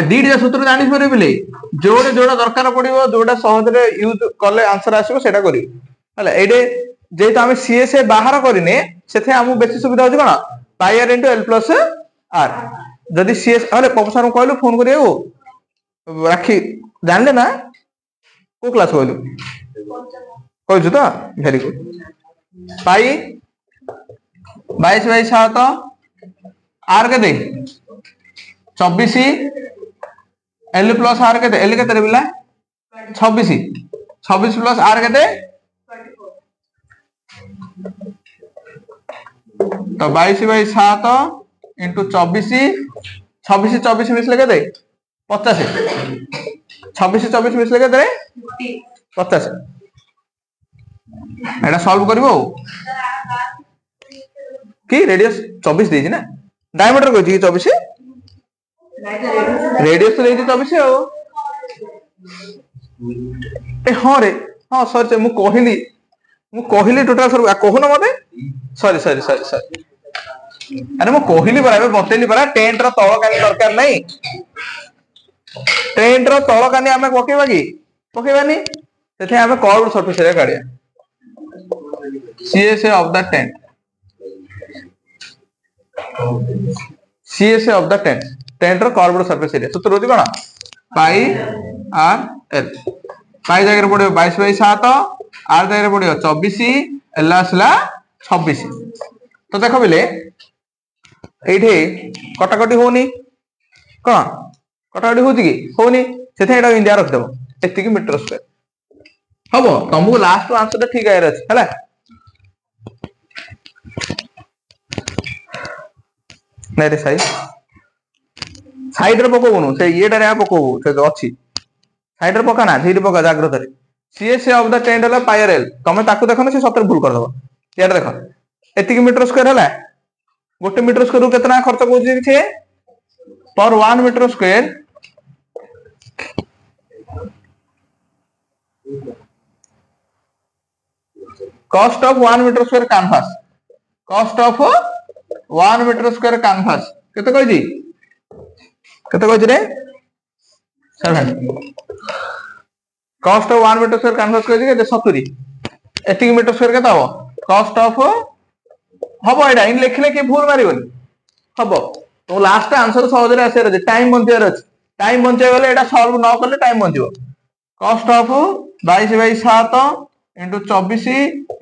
दीटा सूत्र जानि परे बिले जोड़ा दरकार पड़िबो जोड़ा सहज रे यूज करले आंसर आसीबो सेटा करी हला एडे जेतो हम सीएसए बाहर करिने सेथे हमु बेसी सुविधा होची कोन pi r into l plus r जदी सीएस अरे प्रोफेसर को कहलु फोन करियो राखी जानले ना को क्लास कहलु कहजु तो वेरी गुड पाई 22/7 आर के दे 24 एल प्लस आर के दे एल के तेरे बिला 26 प्लस आर के दे तो 22/7 इंटू 24 मिसले के दे 50 26 मिसले के दे 50 एटा सॉल्व करबो कि रेडियस 24 देजी ना डायमीटर को जी 24 रेडियस तो देजी 24 हो ए हां रे हां सॉरी मु कहली टोटल सर कहू ना मते सॉरी अरे मु कहली बराबर बतेली बरा टेंट रो तळ कानी दरकार नहीं टेंट रो तळ कानी हमें पकेबानी सेथे हमें कर्व सरफेस एरिया काढिया CSA of the tent CSA of the tent रो कर्व सरफेस एरिया सूत्र होती कोन पाई आर एल पाई जगह रे पड़ियो 22/7 आर जगह रे पड़ियो 24 एल आसला 26 तो देखो बिले एठे कटाकटी होनी कोन कटाकटी होती कि होनी सेथे एटा इंडिया रख देबो एति कि मीटर स्क्वायर हबो तुमको लास्ट आंसर ठीक आयर अछि हला नहीं रे साइड रे पकोबनु से येटा रे पकोबो से अछि साइड रे पकाना धीरे पका जाग्रत रे सीएसए ऑफ द टेंट हला पायर एल तमे ताकू देखो से सतर भूल कर दबो येटा देखो एति मीटर स्क्वायर हला गोटे मीटर स्क्वायर केतना खर्च कोछि छे पर 1 metre square cost of 1 metre square canvas cost of 1 metre square canvas केते कहजी रे 7 cost of 1 metre square canvas कहजी के 70 एतिक मीटर स्क्वायर केते हो कॉस्ट ऑफ हबो एडा इन लिखले कि भूल मारिबनी हबो तो लास्ट आंसर सहज रे आसे रे टाइम बंचियार अछि टाइम बंचे गले एडा सॉल्व न करले टाइम बंचिबो cost of 22/7 into 24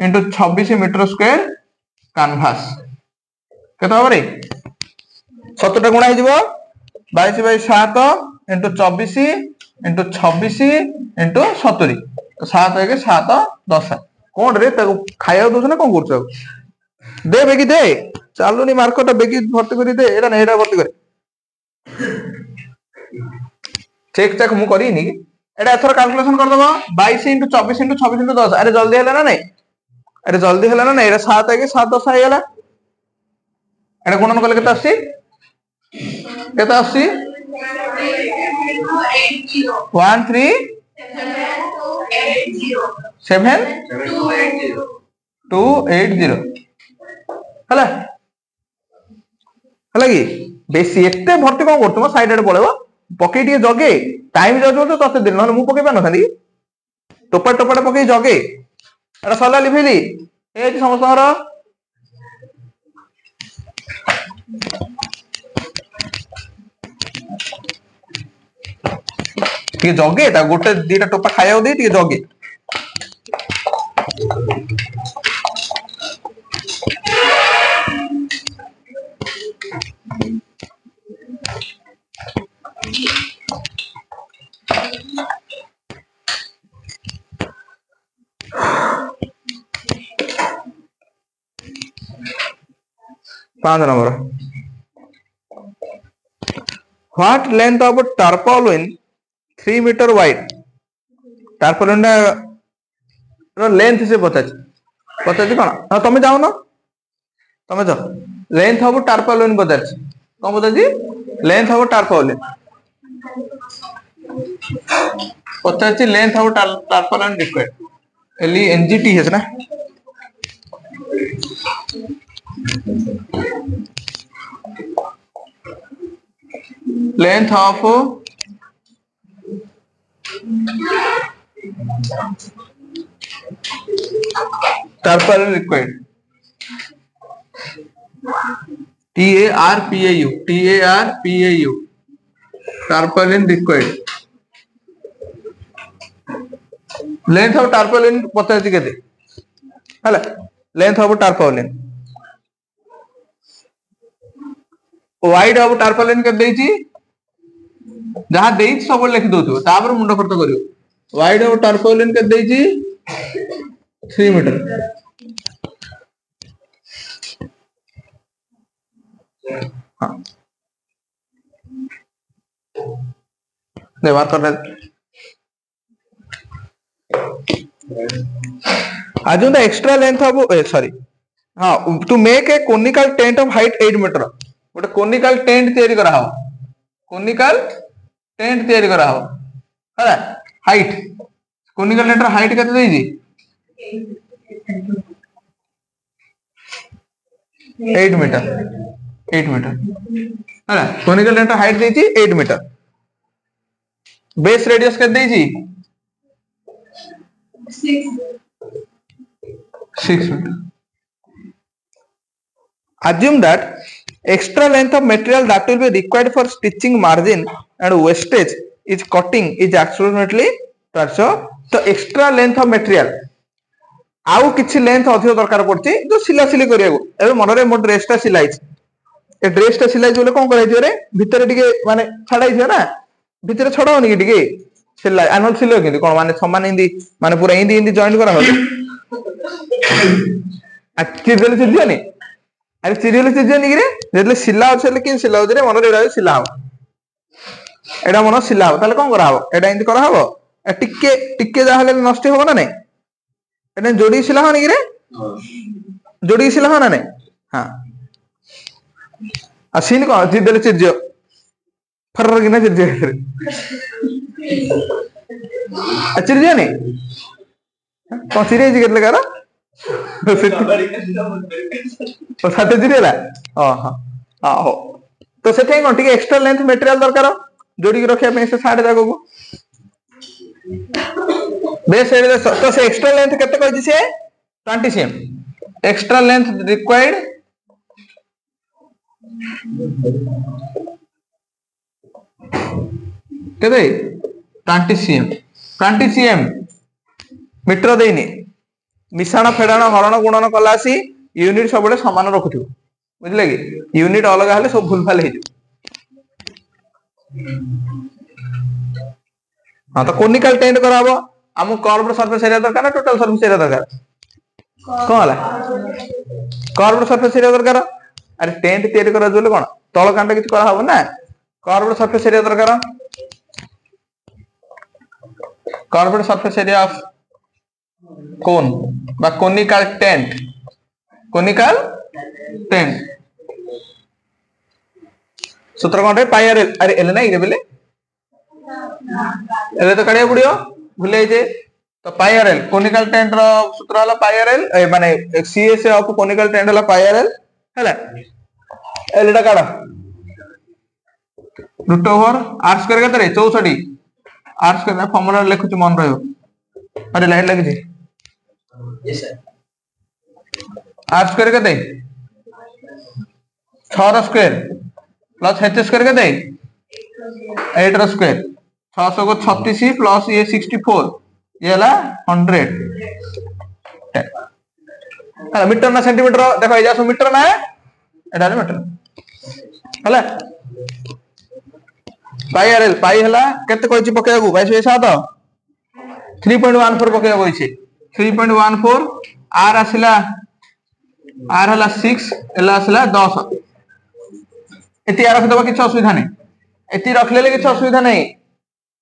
into 26 metre square canvas केते हो रे 70 गुणा हे जिवो 22/7 into 24 into 26 into 70 तो 7 है के 7 10 कोन रे ताको खाया दोछ ना कोन करछो दे बेगी दे चालू नी मार्कटा बेगी भर्ती करी दे एटा नेहरा भर्ती कर चेक चेक मु करी नी एटा एथर कैलकुलेशन कर दबो 22 into 24 into 26 into 10 अरे जल्दी हला ना नहीं अरे जल्दी हला ना नहीं एटा 7 है के 7 10 हे गला एटा गुणन करले केता आसी केता आसी 1378280 हला हला की बेसी एते भर्ती कोन करतम साइड एड पळेबो पके टिके जगे टाइम जजो तो तते दिन न मु पके पानो थाली टोपा टोपा पके जगे एटा सला लिभिली ए समस्त टिके जगे ता गोटे दीटा टोपा खाया दे टिके जगे पांच number what length of tarpaulin 3 metre wide tarpaulin रो लेंथ से पता कोन हां तुम जाओ ना तुम जाओ लेंथ ऑफ टार्पालिन पता कौन पता जी लेंथ ऑफ टार्पालिन पता लेंथ ऑफ टार्पालिन रिक्वायर्ड एलईएनजीटी है ना length of tarpaulin required TARPAU tarpaulin required length of tarpaulin पता है केते हला length of tarpaulin wide of tarpaulin के देची जहां देच सब लिख दोतो तापर मुंड खर्च करियो वाइड ऑफ टार्पालिन के देची 3 मीटर हां ने बात कर आज the extra length of sorry हां to make a conical tent of height 8 metre गोटे कोनिकल टेंट तैयारी करा हो कोनिकल टेंट तैयारी करा हो हला हाइट कोनिकल टेंट हाइट केते देई जी 8 मीटर हला कोनिकल टेंट हाइट देई जी 8 मीटर बेस रेडियस केते देई जी 6 metre assume that extra length of material that will be required for stitching margin and wastage is cutting is approximately 1200 तो extra length of material आउ किछि length अधिक दरकार पड़छि जो सिला सिली करिया को एबे मन रे मो ड्रेस ता सिलाई ए ड्रेस ता सिलाई जोले कोन कराइ रे भितर टिके माने छडाइ छै ना भितर छडाउनी कि टिके सिलाई अनल सिलो कि कोन माने समान इंदी माने पूरा इंदी जॉइंट करा हो अच्छी जले सिदियानी अरे सीरियल सीजन निगरे जेतले सिला होछले कि सिला होजरे मन रे एडा सिला हो एडा मन सिला हो ताले कोन करा हो एडा इंदी करा हो टिके टिके जा हले नष्ट हो ना नै एडा जोडी सिला हो निगरे जोडी सिला हो ना नै हां असीन को जिदले चिरजो फरर गिना चिरजो चिरजो नै को सीरियस केतले करा तो 7 जीरो ला हां हां हो तो सेठे कोन टिके एक्स्ट्रा लेंथ मटेरियल दरकार जोड़ी के रखिया पे से साइड जागो को बेस एरिया तो से एक्स्ट्रा लेंथ केते कहै से 20 cm एक्स्ट्रा लेंथ रिक्वायर्ड केते 20 cm मीटर देनी मिश्रण फेडाण हरण गुणन कलासी यूनिट सब समान रखुथ बुझले कि यूनिट अलग हेले सब भूलभाल हे हां तो कोनिकल टेंट कराबो हम कर्व्ड सरफेस एरिया दरकार ना टोटल सरफेस एरिया दरकार कोन हला कर्व्ड सरफेस एरिया दरकार अरे टेंट तैयारी करा जोले कोन तळ कांड किछ करा हबो ना कर्व्ड सरफेस एरिया दरकार कर्व्ड सरफेस एरिया ऑफ कोन बा कोनिकल टेंट सूत्र कोन रे पाई आर एल अरे एल नहीं रे बेले एले तो काढिया पडियो भूले जे तो पाई आर एल कोनिकल टेंट रो सूत्र हला पाई आर एल माने सीएस ऑफ कोनिकल टेंट हला पाई आर एल हला एल टा काढा रूट ओवर आर स्क्वायर केते रे 64 आर स्क्वायर ना फॉर्मूला लिखु छु मन रहयो अरे लाइन लगी जी यस सर आर स्क्वायर केते 6 रो स्क्वायर प्लस एच स्क्वायर केते 8 रो स्क्वायर 600 को 36 प्लस ये 64 ये हला 100 हला मीटर ना सेंटीमीटर देखो एजा सो मीटर ना एडा मीटर हला पाई आर एल पाई हला केते कहछि पकेगु 22/7 3.14 पकेगु कहछि 3.14 आर आसिला आर हला 6 एला आसिला 10 एति रख दबा किछ असुविधा नै एति रखले किछ असुविधा नै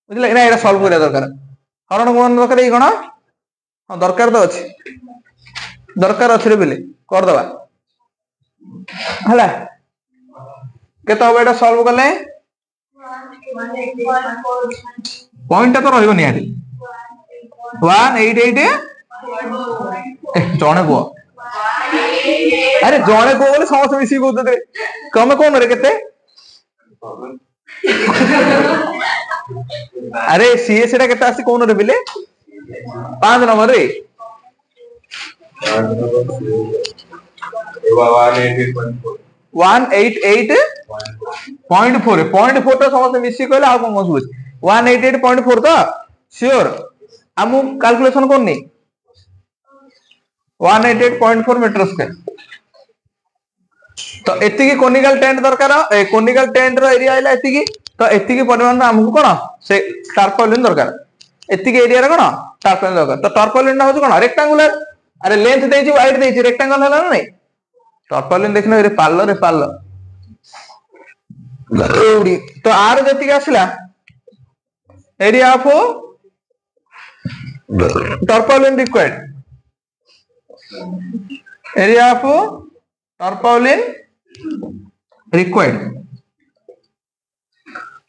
बुझले ना एटा सॉल्व करिया दरकार हरण गुणन दरकार ई कोन हां दरकार तो अछि रे बेले कर दबा हला केतो अब एटा सॉल्व करले पॉइंट तो रहइबो नि आदि 188 जणे को अरे जणे को बोले समस्त मिसी को दे कम कोन रे केते अरे सीएस एटा केते आसी कोन रे बिले 5 नंबर रे 188.4 तो समस्त मिसी कहले आ कोन सुबे 188.4 तो श्योर हमु कैलकुलेशन करनी 188.4 मीटर स्क्वायर तो एति की कोनिकल टेंट दरकार ए कोनिकल टेंट रो एरिया आइला एति की तो एति की परिमाण हमहु कोन से टार्पोलिन दरकार एति की एरिया रे कोन टार्पोलिन दरकार तो टार्पोलिन ना हो कोन रेक्टेंगुलर अरे लेंथ देछि वाइड देछि रेक्टेंगल हला नै टार्पोलिन देखना रे पाल एउडी तो आर जति के आसिला area of tarpaulin required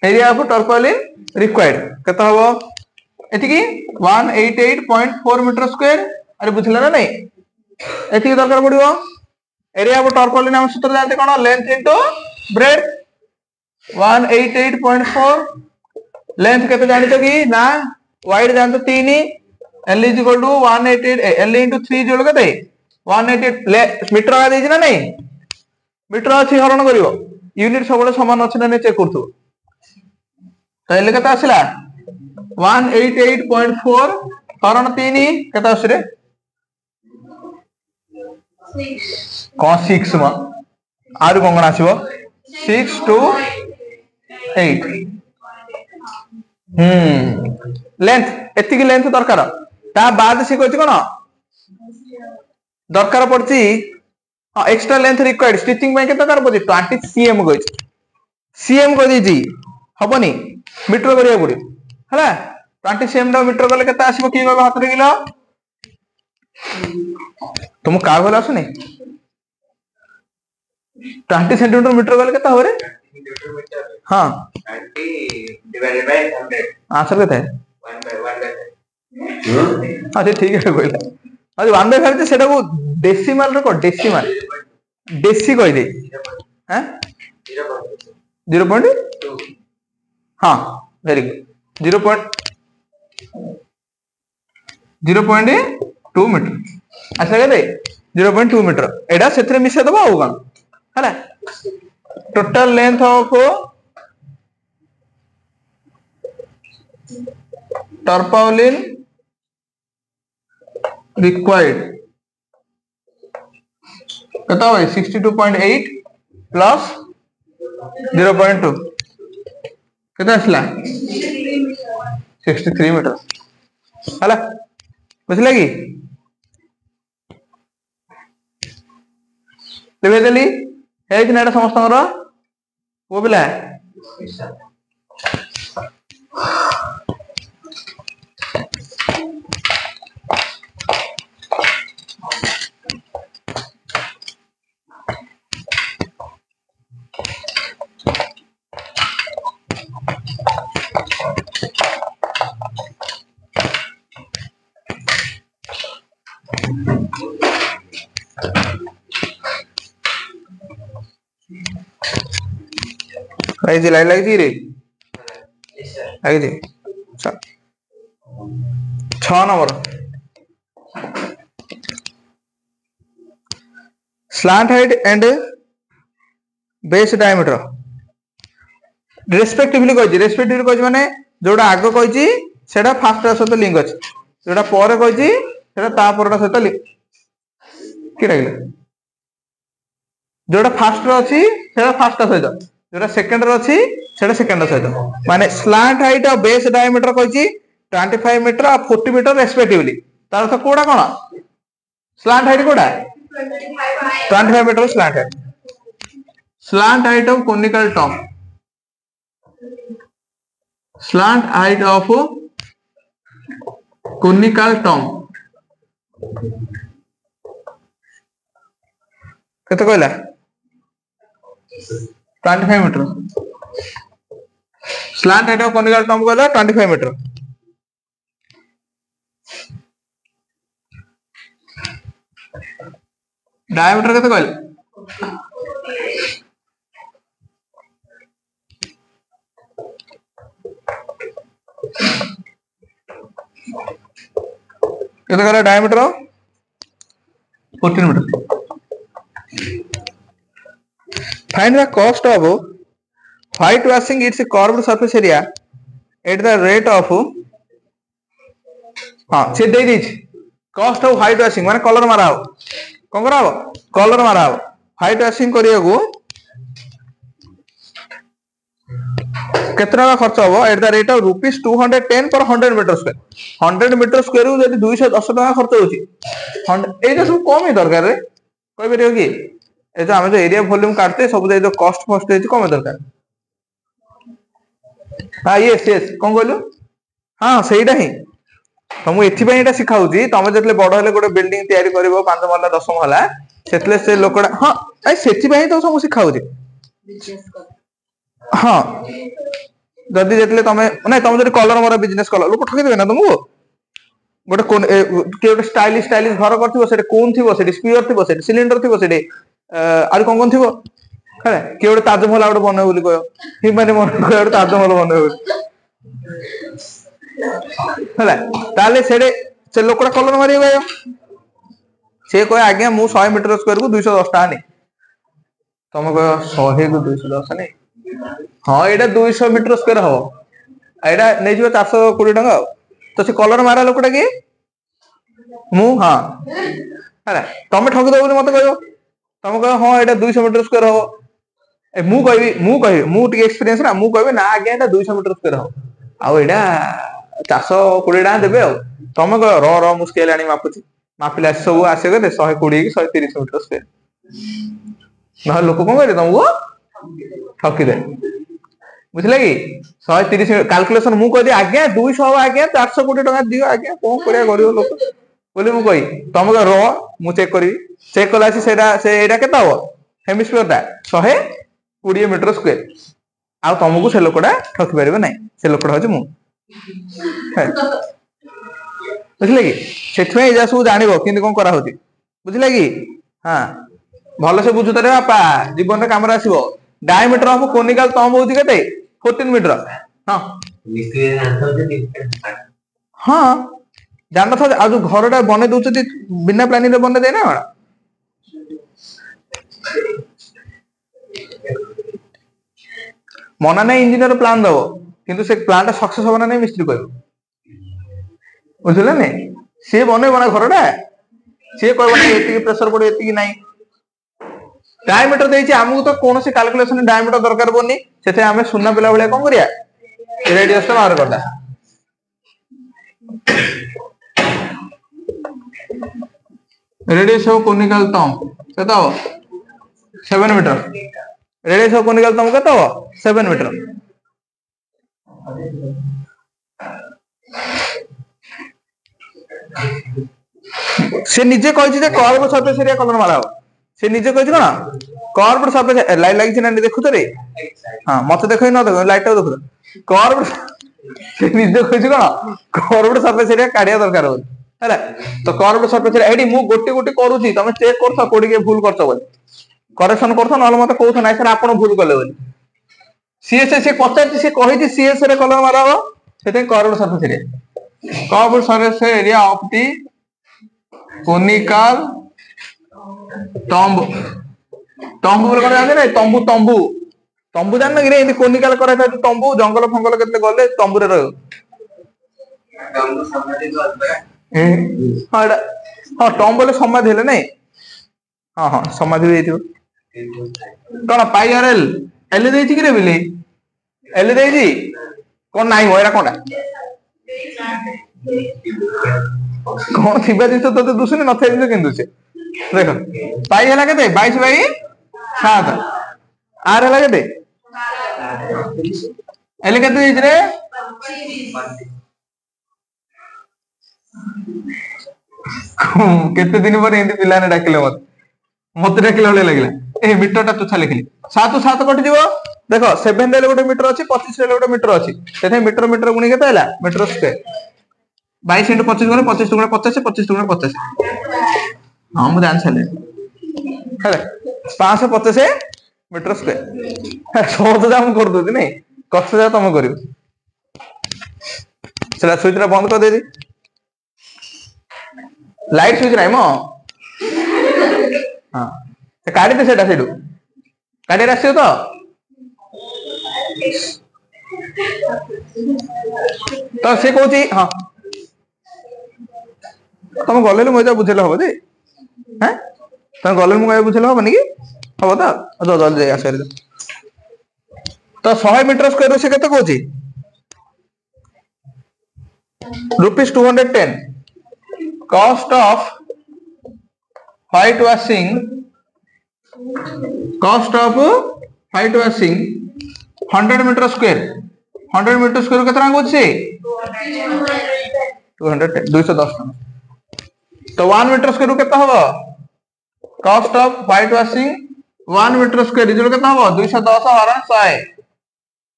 area of tarpaulin required केता हबो एति की 188.4 मीटर स्क्वायर अरे बुझला ना नहीं एति की दरकार पड़िबो एरिया ऑफ tarpaulin हम सूत्र जानते कोन लेंथ इनटू ब्रेड्थ 188.4 लेंथ केते जानितो की ना wide जानतो 3 L is equal to 188 L into 3 जोड़ के 188 मीटर आ देछि ना नहीं मीटर अछि हरण करिवो यूनिट सबले समान अछि ना नहीं चेक करथु तो एले केता आसिला 188.4 हरण 3 केता आसरे 6 कोन 6 म आरु कोन आसीबो 6 to 8 लेंथ एति की लेंथ दरकार ता बाद से कहछि कोन दरकार पड़छि एक्स्ट्रा लेंथ रिक्वायर्ड स्टिचिंग में के दरकार पड़छि 20 cm कहछि cm कह दिछि हबनी मीटर करिया पड़ी हला 20 cm दा मीटर गले केता आसीबो की कहबो हाथ रे किलो तुम का बोला सुने 20 सेंटीमीटर मीटर गले केता होरे हां 20 डिवाइडेड बाय 100 आंसर केता है 1/1 अच्छा ठीक है कोइला आज 1/5 से सेटा को डेसिमल रो डेसिमल डेसी कह दे हैं 0. हाँ वेरी गुड 0.2 मीटर अच्छा कहते 0.2 मीटर एडा से मिसे दबा आउ कौन है टोटल लेंथ ऑफ टर्पाउलिन रिक्वायर्ड कता भाई 62.8 प्लस 0.2 केते आसला 63 मीटर हला बुझला कि लेबे देली हे कि नाटा समस्त रो वो बिला लाइक लगी रे लगी 6 number slant height and base diameter respectively कहि माने जोड़ा आगो कहि सेटा फास्ट सहित लिंक अछि जोड़ा पर कहि सेटा ता परटा सहित लिंक कि लागला जोड़ा फास्ट रो अछि सेटा फास्ट सहित जोड़ा सेकंड रो अछि सेटा सेकंड सहित माने स्लांट हाइट और बेस डायमीटर कहि 25 मीटर और 40 मीटर रेस्पेक्टिवली तार अर्थ कोडा कोन स्लांट हाइट कोडा 25 metre slant height of conical top slant height of conical top केते कहला 25 metre slant height of conical top कहला 25 मीटर डायमीटर केते कहला केते कहला diameter 14 metre find the cost of white washing its curved surface area at the rate of हाँ से they these cost of white washing माने कलर मारा हो कौन करा हो कलर मारा हो व्हाइट वाशिंग करिया को कितना खर्च हो एट द रेट ऑफ ₹210 पर 100 मीटर स्क्वायर 100 मीटर स्क्वायर को जदी 210 टका खर्च होची एटा सब कम ही दरकार रे कोइ बेरियो कि ए जो हम जो एरिया वॉल्यूम काटते सब जो कॉस्ट फॉस्ट है कम दरकार हां यस यस कौन कहलु हां सेइडा ही तुम एथि पई एटा सिखाउची तुम जतले बड़ हले गोटे बिल्डिंग तयारी करबो 5 महला 10 महला सेतले से लोकडा हां आई सेथि पई तो सब सिखाउची हां जदी जतले तमे नै तुम जदी कलर मोरा बिजनेस कलो लोक ठकी देबे ना तुमको गोटे कोन के गोटे स्टाइलिश घर करथिबो सेटे कोन थिबो सेटे स्पीयर थिबो सेटे सिलिंडर थिबो सेटे आरो कोन थिबो है के गोटे ताजमहल आउट बने बोली कयो हिमाने मन गोटे ताजमहल बने बोली हला ताले सेडे से लोकड़ा कलर मारी गयो से कहे आज्ञा मु 100 मीटर स्क्वायर को 210 टाका नै तुम कह 100 को 210 नै हां एटा 200 मीटर स्क्वायर हो एटा नै जिवो 420 टका तो से कलर मारा लोकड़ा के मु हां हला तुम ठग दो बोली मते कहयो तुम कह हां एटा 200 मीटर स्क्वायर हो ए मु कहबी मु टी एक्सपीरियंस ना मु कहबी ना आज्ञा एटा 200 मीटर स्क्वायर हो आ एटा 420 टका देबे आ तुम कह रो मु स्केल आनी मापुची मापिला सब आसे गले 120 की 130 मीटर स्क्वायर ना लोक कोन करे तुमको ठकी दे बुझले कि 130 कैलकुलेशन मु कहदी आज्ञा 200 आज्ञा 420 टका दियो आज्ञा कोन करिया गरियो लोक बोले मु कहि तुम कह रो मु चेक करी चेक कला से एटा केता हो हेमिस्फीयर ता 120 मीटर स्क्वायर आ तुमको से लोकड़ा ठकी परबे नै से लोकड़ा हो मु बुझले कि सेठमे एजा सब जानिबो किंतु कोन करा होती बुझिला कि हाँ भल से बुझु तारे बापा जीवन रे काम रे आसीबो डायमीटर ऑफ कोनिकल तंब होउची केते 14 मीटर हां हां जानता था आज घरटा बने दउछती बिना प्लानिंग रे बने दे ना मना नहीं इंजीनियर प्लान दबो किंतु से प्लान टा सक्सेस होबा नहीं मिस्त्री कहबो बुझले ने से बने बना घरटा से कहबो नहीं एती प्रेशर पड़े एती नहीं डायमीटर देछि हमहु तो कोनोसी कैलकुलेशन डायमीटर दरकार बनी सेते हमें सुन्ना पिला भले कोन करिया रेडियस टा मार करदा रेडियस ऑफ कोनिकल थंब केता हो 7 मीटर रेडियस ऑफ कोनिकल थंब केता हो 7 मीटर से निजे कहि जे कर्व सरफेस एरिया कलर मारा हो से निजे कहि कोन कर्व सरफेस लाइट लागी ना देखु तो रे हां मते देखै न देखो लाइट टा देखु कर्व से निजे कहि कोन कर्व सरफेस एरिया काढिया दरकार हो हैला तो कर्व सरफेस एरिया एडी मु गोटे गोटे करूची तमे चेक करथो कोडी के भूल करथो बोल करेक्शन करथो न मते कहथो नाइ सर आपण भूल कले बोल सीएस से पचाची से कहि जे सीएस रे कलर मारा हो सेते curve surface area of the conical तंबू तंबू बोले कोन जाने तंबू तंबू तंबू जान रे एंदी कोनिकल करे था तंबू जंगल फंगल केते गले तंबू रे रहो तंबू समाधि को हां हां टॉम बोले समाधि हेले नै हां हां समाधि देइथिबो कोन पाई आर एल देइछि कि रे बिले एल देइछि कोन नाही होयरा कोनडा कौन थिबा जिस तो दुसने न थे जिस केन दुसे देखो पाई हला केते 22 बाई 7 आर हला केते एल केते देइछ रे 25 केते दिन पर एंदी पिला ने डाकिले मत डाकिले हले लागला ए मीटर टा तुछा लिखली 7 7 कट जीवो देखो 7 रे गोटे मीटर अछि 25 रे गोटे मीटर अछि सेथे मीटर मीटर गुणी केते हला मीटर स्क्वायर 22 into 25 गुणे 25 गुणे 50 25 गुणे 50 हां मु जान छले हेले 550 मीटर स्क्वायर सोच जा हम कर दो नहीं कष्ट जा तुम करियो चला स्विच रे बंद कर दे दी लाइट स्विच नाही मो हां ते काढी दे सेटा सेडू काढी रासियो तो तो से कहूची हां तुम गले मुझे बुझेल हम जे हैं तुम गले मुझे बुझेल हम कि हम तो जल्दी आस तो 100 मीटर स्क्वायर से केते कहूची ₹210 cost of white washing 100 metre square 100 metre square केतना कहूची 210 तो 1 मीटर स्क्वायर केतना होबो cost of white washing 1 metre square equal केतना होबो 210 हरण 100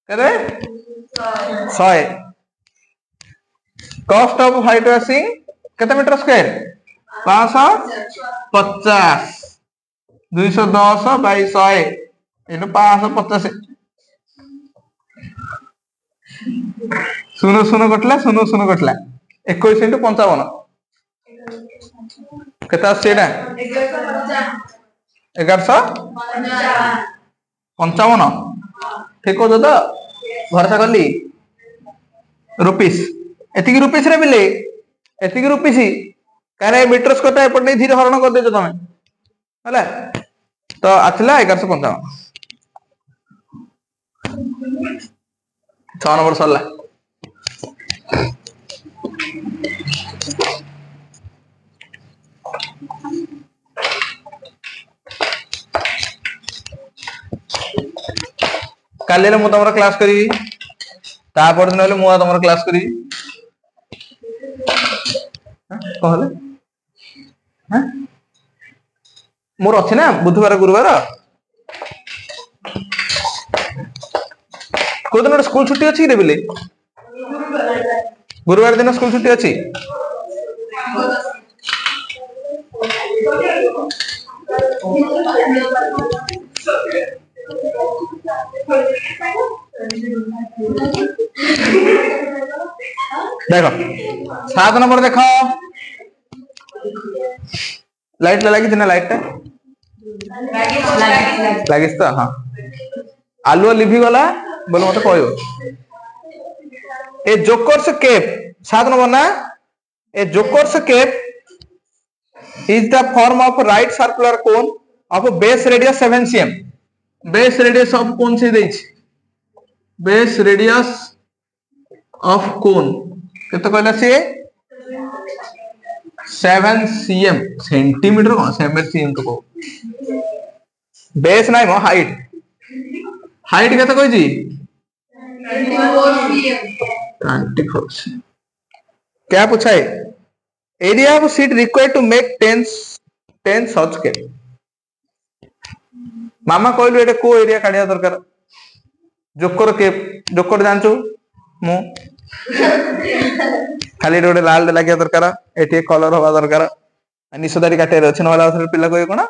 केते 100 कॉस्ट ऑफ व्हाइट वॉशिंग केते मीटर स्क्वायर 550 210 बाय 100 इनो 550 सुनो सुनो कटला 21 into 55 केता सेडा 1155 ठीक हो तो भरोसा करली रुपीस एतिकी रुपीस रे बिले एतिकी रुपीस कारे मीटर स्क्वायर एपट नहीं धीरे हरण कर देजो तमे हला तो आथिला 1155 6 नंबर सरला काले मु तमरा क्लास करी ता पर दिन मु तमरा क्लास करी कहले हां मोर अछि ना बुधवार गुरुवार को दिन स्कूल छुट्टी अछि रे बिले गुरुवार दिन स्कूल छुट्टी अछि देखो 7 नंबर देखो लाइट लगी ना लाइट लगी तो हाँ आलुआ लिभि गला बोले मत कह ए जोकर्स केप 7 नंबर ना ए जोकर्स केप is the form of right circular cone of base radius 7 cm base radius of cone से देइछ base radius of cone केते कहला से 7 cm सेंटीमीटर कोन 7 cm तो को बेस नाही मो हाइट हाइट केते कहै छी 24 cm क्या पूछा है area of sheet required to make 10 such cape मामा कहलु एटा को एरिया काढिया दरकार जोकर केप जोकर जानचो मु खाली रोडे लाल लागिया दरकार एठी कलर होबा दरकार निसदारी काटे रे अछि नहला असर पिला कोइ कोन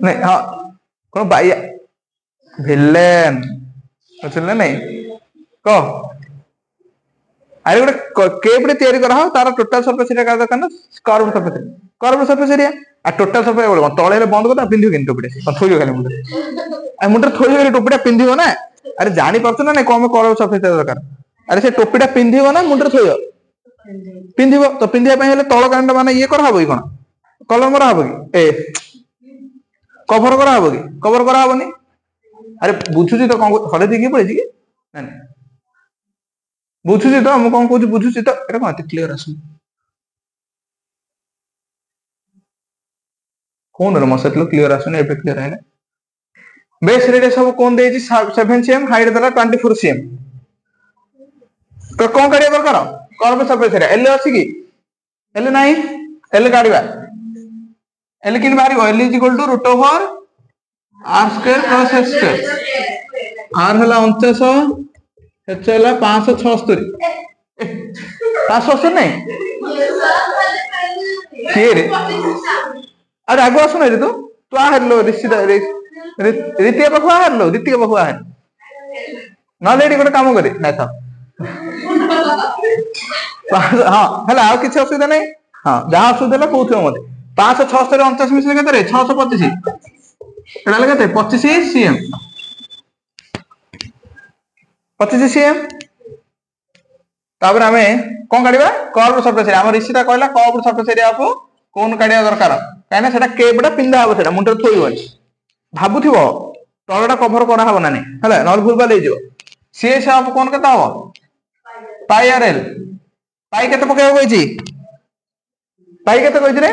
नहीं हां कोन बाया विलेन अछले नहीं को अरे गोटे केप रे तयारी करा हो तार टोटल सरफेस एरिया का दरकार ना कर्व सरफेस एरिया आ टोटल सरफेस बोल तळे रे बंद करता पिंधियो किन टोपडे थोइयो खाली मुंडे आ मुंडे थोइयो रे टोपडा पिंधियो ना अरे जानी परछ ना नहीं कोम कर्व सरफेस दरकार अरे से टोपीटा पिंधियो ना मुंडे थोइयो पिंधियो तो पिंधिया पय हेले तळ कांड माने ये करा हबो कोन कलर मरा हबो कि ए कवर करा हबो कि कवर करा हबोनी अरे बुझुची तो कोन हले दिकी पड़े कि ना बुझुची तो हम कोन कहू बुझुची तो एटा कोन क्लियर आसु कोन रे मसतलो क्लियर आसु ने एबे क्लियर है बेस रेडियस सब कोन देजी 7 cm हाइट देला 24 cm तो कोन करिया दरकार कर्व सरफेस एरिया एल अछि कि एल नाही एल काढिबा एल किन बारी l is equal to root over r square plus s square r हला 49 एच हला 576 576 नहीं के रे अरे आगो आसु नहीं रे तू आ हरलो रिसिदा रितिया पखवा हरलो द्वितीय पखवा हर न लेडी गोटे काम करे ना था हां हला आ किछ असुविधा नहीं हां जहां असुविधा ला कहथो मते 576 49 मिसले केते रे 625 एडा लगते 25 cm 25 cm तापर हमें कोन काढिबा कर्व सरफेस एरिया हम ऋषिता कहला कर्व सरफेस एरिया को कोन काढिया दरकार काने सेटा केबडा पिंदा हबो सेटा मुंडर थोइबो भाबुथिबो तळडा कवर करा हबो ना नहीं हला नल भूलबा ले जो सीएस ऑफ कोन केता हबो पाई आर एल पाई केते पकेबो कहिची पाई केते कहिची रे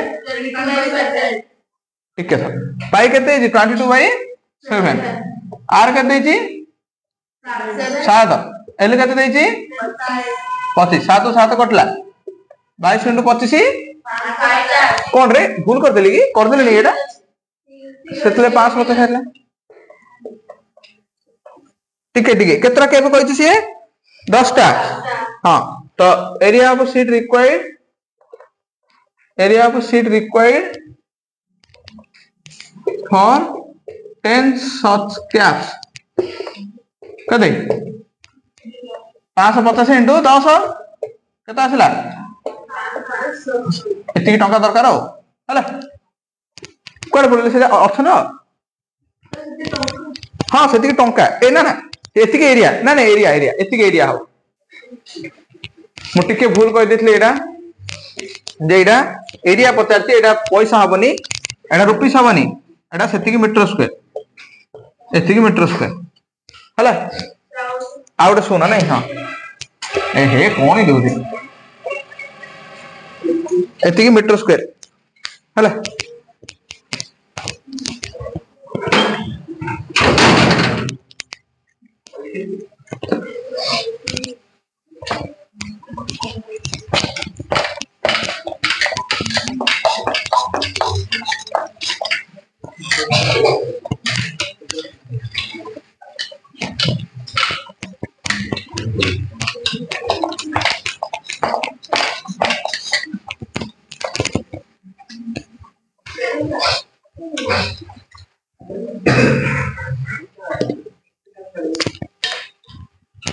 ठीक है सर पाई केते जी 22/7 आर केते जी 7 एल केते देची 25 7 7 कटला 22 * 25 कोन रे भूल कर देली कि कर देली एटा सेतले 5 मत हेला ठीक है केतरा केबे कहिची से 10 टा हां तो area of sheet required for 10 such caps कदे 550 into 10 केता आसला एती टंका दरकार हो हला कोड बोलले से अर्थ न हां सेती टंका ए ना ना एती के एरिया ना ना एरिया एती के एरिया हो मु टिके भूल कहि देथले एडा जे एडा एरिया पचारती एडा पैसा हबनी एडा रुपीस हबनी एडा सेती के मीटर स्क्वायर एती के मीटर स्क्वायर हला आउट सुना नहीं हां ए हे कोन ही दोदी एती के मीटर स्क्वायर हला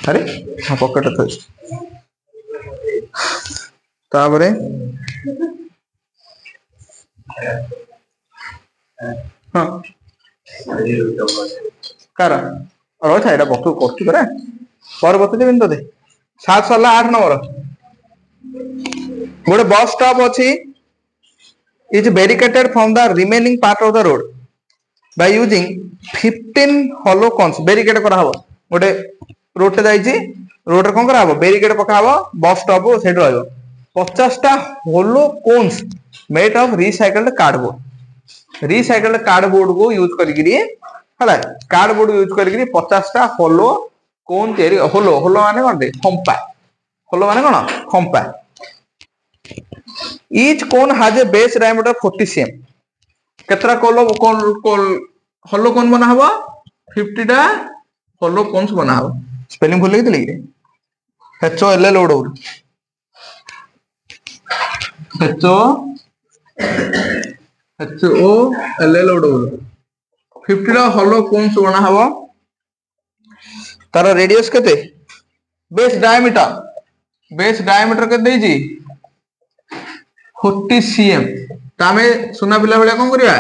अरे हाँ पॉकेट तो ताबरे हाँ कार और अच्छा एटा बक्तु करती परा पर बते देबिन तो दे 7 सरला 8 नंबर गोटे बस स्टॉप अछि is barricaded from the remaining part of the road by using 15 hollow cones barricade करा हबो गोटे रोड टे जाईची रोड रे कोन करा हबो barricade पका हबो बस स्टॉप सेट रहबो 50 टा hollow cones made of recycled cardboard को यूज करिगिरी हला कार्डबोर्ड यूज करिगिरी 50 टा hollow cone तेरी hollow माने कोन दे खंपा hollow माने कोन खंपा each cone has a base diameter 40 cm केतरा hollow cone बना हबो 50 टा hollow cones बना हबो स्पेलिंग भूल गेली कि H O L L O W H O L L O W 50 टा hollow cones बना हबो तार रेडियस केते बेस डायमीटर केते देजी 40 cm तामे सुना पिला बेले कोन करिया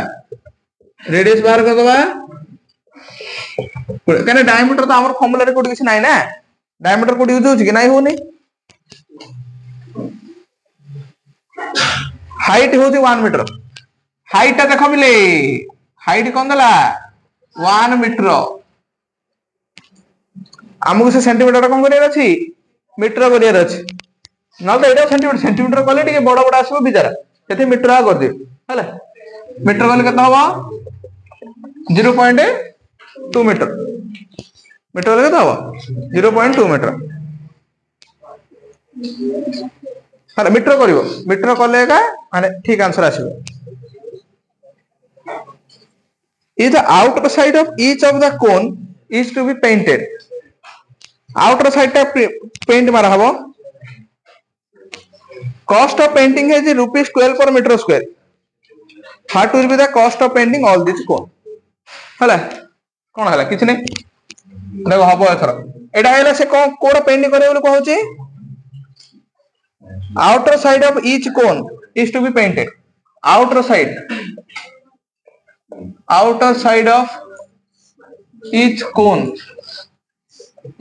रेडियस बाहर कर दबा कने डायमीटर तो हमर फॉर्मूला रे कोड किछ नाही ना डायमीटर कोड यूज होची कि नाही होनी हाइट होची 1 मीटर हाइट देखो बिले हाइट कोन दला 1 मीटर हमको से सेंटीमीटर कोन करिया अछि मीटर करिया अछि न तो एटा सेंटीमीटर कले टिके बड़ बड़ आसीबो बिचारा सेठी मीटर आ कर दियो हला मीटर कले केता होबा 0.2 मीटर मीटर कले केता होबा 0.2 मीटर हला मीटर करिवो मीटर कले का माने ठीक answer आसीबो is the outer side of each of the cone is to be painted outer side टा पेंट मारा हबो cost of painting is rupees 12 per meter square what will be the cost of painting all this cone हला कोन हला किछ नै देखो हबो एथरा एडा हैला से कोडा पेंटिंग करे बोले कहउची outer side of each cone is to be painted outer side of each cone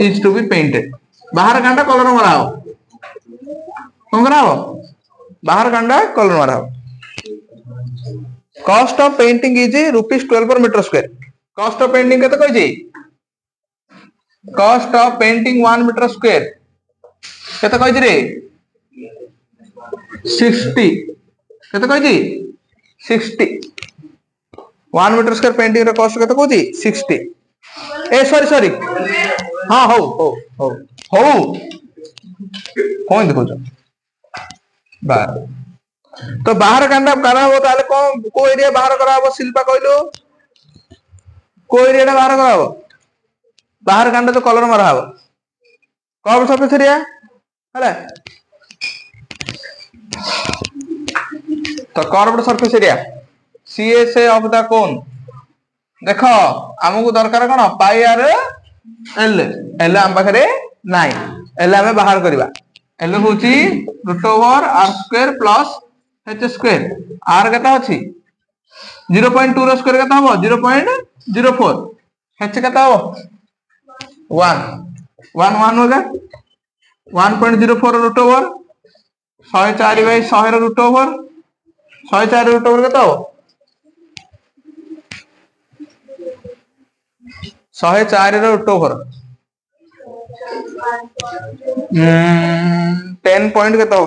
is to be painted बाहर कांडा कलर मारा हो कोन करा हो बाहर कांडा कलर मारा हो cost of painting is rupees 12 per meter square cost of painting केते कहै छी cost of painting 1 meter square केते कहै छी रे 60 केते कहै छी 60 1 meter square painting रे cost केते कहै छी 60 ए सॉरी हां हो कोन देखो छ बाहर तो बाहर कांडा करा हो ताले को एरिया बाहर करा हो शिल्पा कहलो को एरिया बाहर करा हो बाहर कांडा तो कलर मारा हो कब सरफेस एरिया हला तो curved surface area CSA of the कोन देखो हमकु दरकार कोन पाई आर एल हम पाखरे नाही एल हमें बाहर करबा एल होची √r² plus h square r केता अछि 0.2 रो स्क्वायर केता हो 0.04 h केता हो 1 होगा 1.04 √104 104 रो √104 104 √104 केता हो 104 रो √104 10 पॉइंट केता हो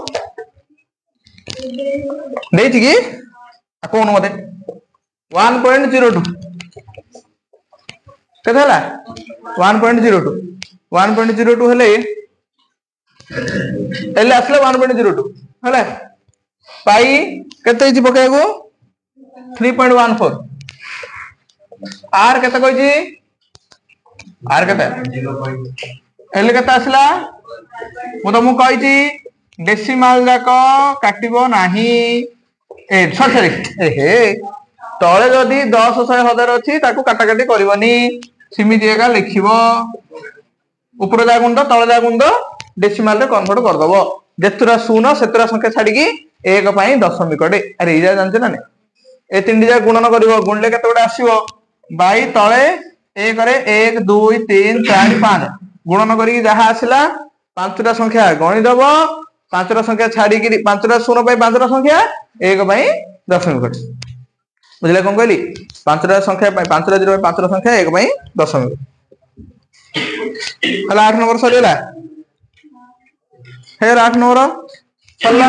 देछि कि कोन मते 1.02 केतला 1.02 हेले एले असले 1.02 हला पाई केते छि पकाइगो 3.14 आर केते कहै छि आर केते एले केते असला मु तुमको कहै छि डेसिमल जाको काटिबो नाही ए सॉरी हे तले जदि 10 100 1000 अच्छी काटाकाटी करनी सेमती एका लिखिब ऊपर जा गुंड तले जा गुंड डेसिमाल रे कन्वर्ट करदब जेतुरा शून्य सेतुरा संख्या छाड़ी एक दशमिक अरे ये जानते ना ए तीन जा गुणन कर गुणले केते आसो बाई तले एक रे 1 2 3 4 5 गुणन करी जहाँ आसला पांचटा संख्या गणिदब पांचटा संख्या छाड़ी पांचटा शून्य पाई पांचटा संख्या एक दशमिक बुझे कौन कहली पांचटा संख्या पांचटा जीरो पांचटा संख्या एक दशमिक है 8 नंबर सरीगला है 8 नंबर सरला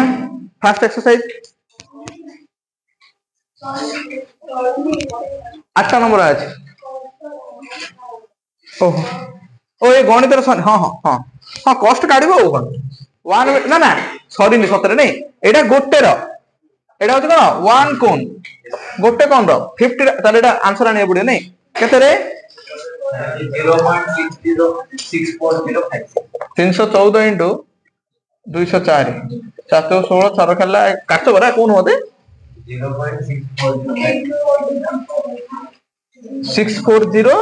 फास्ट एक्सरसाइज 8 नंबर आज ओहो ओ ये गणित हाँ हाँ हाँ हाँ कष्ट काढ़ वन ना ना सरी सतरे नहीं एटा गोटे एटा होची कोन वन कोन गोटे कोन रो 50 ताले एटा आंसर आने पड़ियो नहीं केते रे 0.60640 314 इंटू 204 416 4 खेला काट बरा कोन होते 640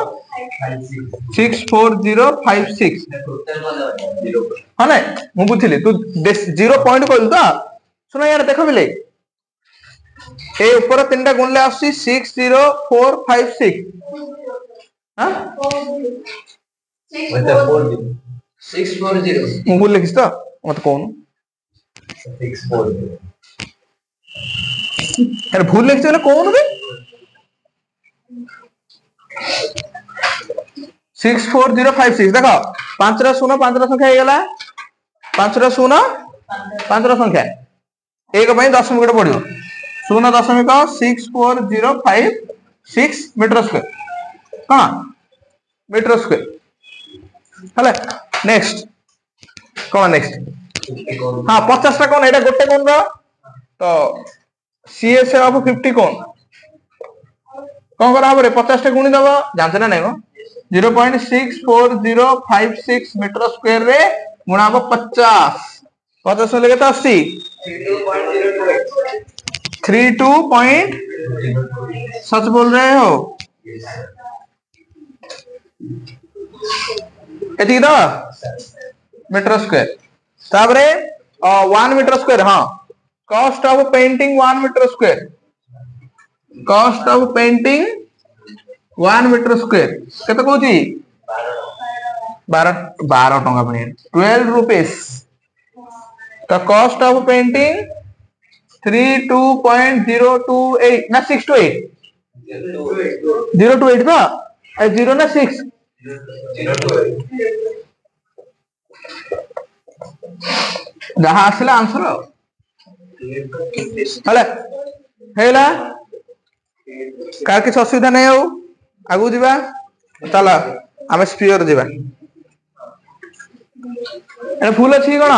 64056 हाँ ना मु बुझिली तू 0 पॉइंट कहलु तो सुना यार देखो बिले ए ऊपर तीनटा गुणले आसी 60456 हां 640 मु भूल लिखिस तो मत कोन 640 यार भूल लिखिस ना कोन बे 64056 देखो पांचटा शून्य पांचटा संख्या हो गला पांचटा शून्य पांचटा संख्या एक दशमिक पड़ो 0.64056 मीटर स्क्वायर कौन मीटर स्क्वायर है नेक्स्ट कौन नेक्स्ट हाँ 50 कौन एटा गोटे कौन तो सीएस ऑफ 50 कौन कौन करा 50 गुणी दब जानते ना नहीं 0.64056 मीटर स्क्वायर रे गुणा 50 50 लगे तो 80 32 पॉइंट सच बोल रहे हो एति द मीटर स्क्वायर ताबरे 1 मीटर स्क्वायर हाँ cost of painting 1 metre square cost of painting 1 metre square केते कहूची 12 टका बने 12 रुपीस तो कॉस्ट ऑफ पेंटिंग 32.028 ना 628 028 का 0 ना 6 जहाँ आसला आंसर हेला हेला कार किसी असुविधा नहीं हो आगु जीवा चल आम स्पीयर जीवा फुल अच्छी कौन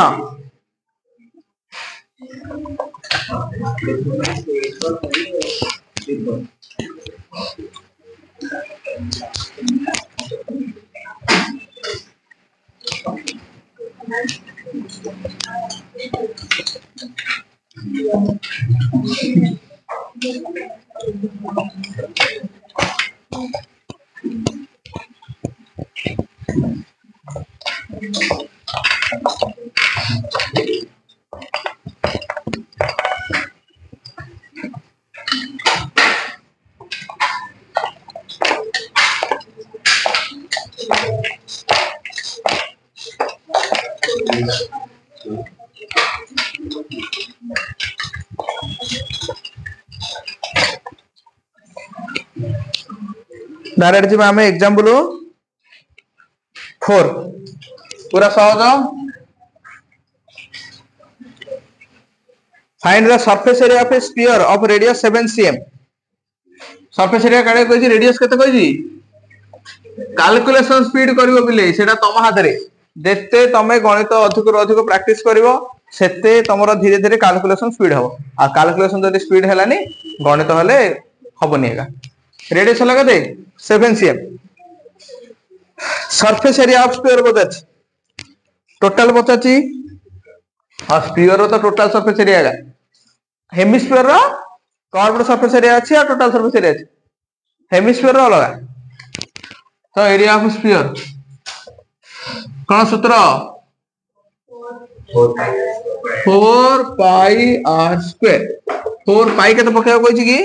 डायरेक्ट जी आम एग्जांपल 4 पूरा सहज find the surface area of a sphere of radius 7 cm surface area काढे कहि रेडियस केते कहि कैलकुलेशन स्पीड करिवो बिले सेटा तम हाथ रे जेते तमे गणित अधिक रु अधिक प्रैक्टिस करिवो सेते तमरो धीरे धीरे कैलकुलेशन स्पीड हो आ कैलकुलेशन जदी स्पीड हेलानी गणित हेले हबनी एगा रेडियस लगा दे 7 cm surface area of sphere बता टोटल बचाची हां स्फीयर रो तो टोटल सरफेस एरिया है हेमिस्फीयर रो कर्व्ड सरफेस एरिया अछि या टोटल सरफेस एरिया अछि हेमिस्फीयर रो अलग तो एरिया ऑफ स्फीयर कौन सूत्र 4 पाई r स्क्वायर 4 पाई के तो पकेबो कहछि की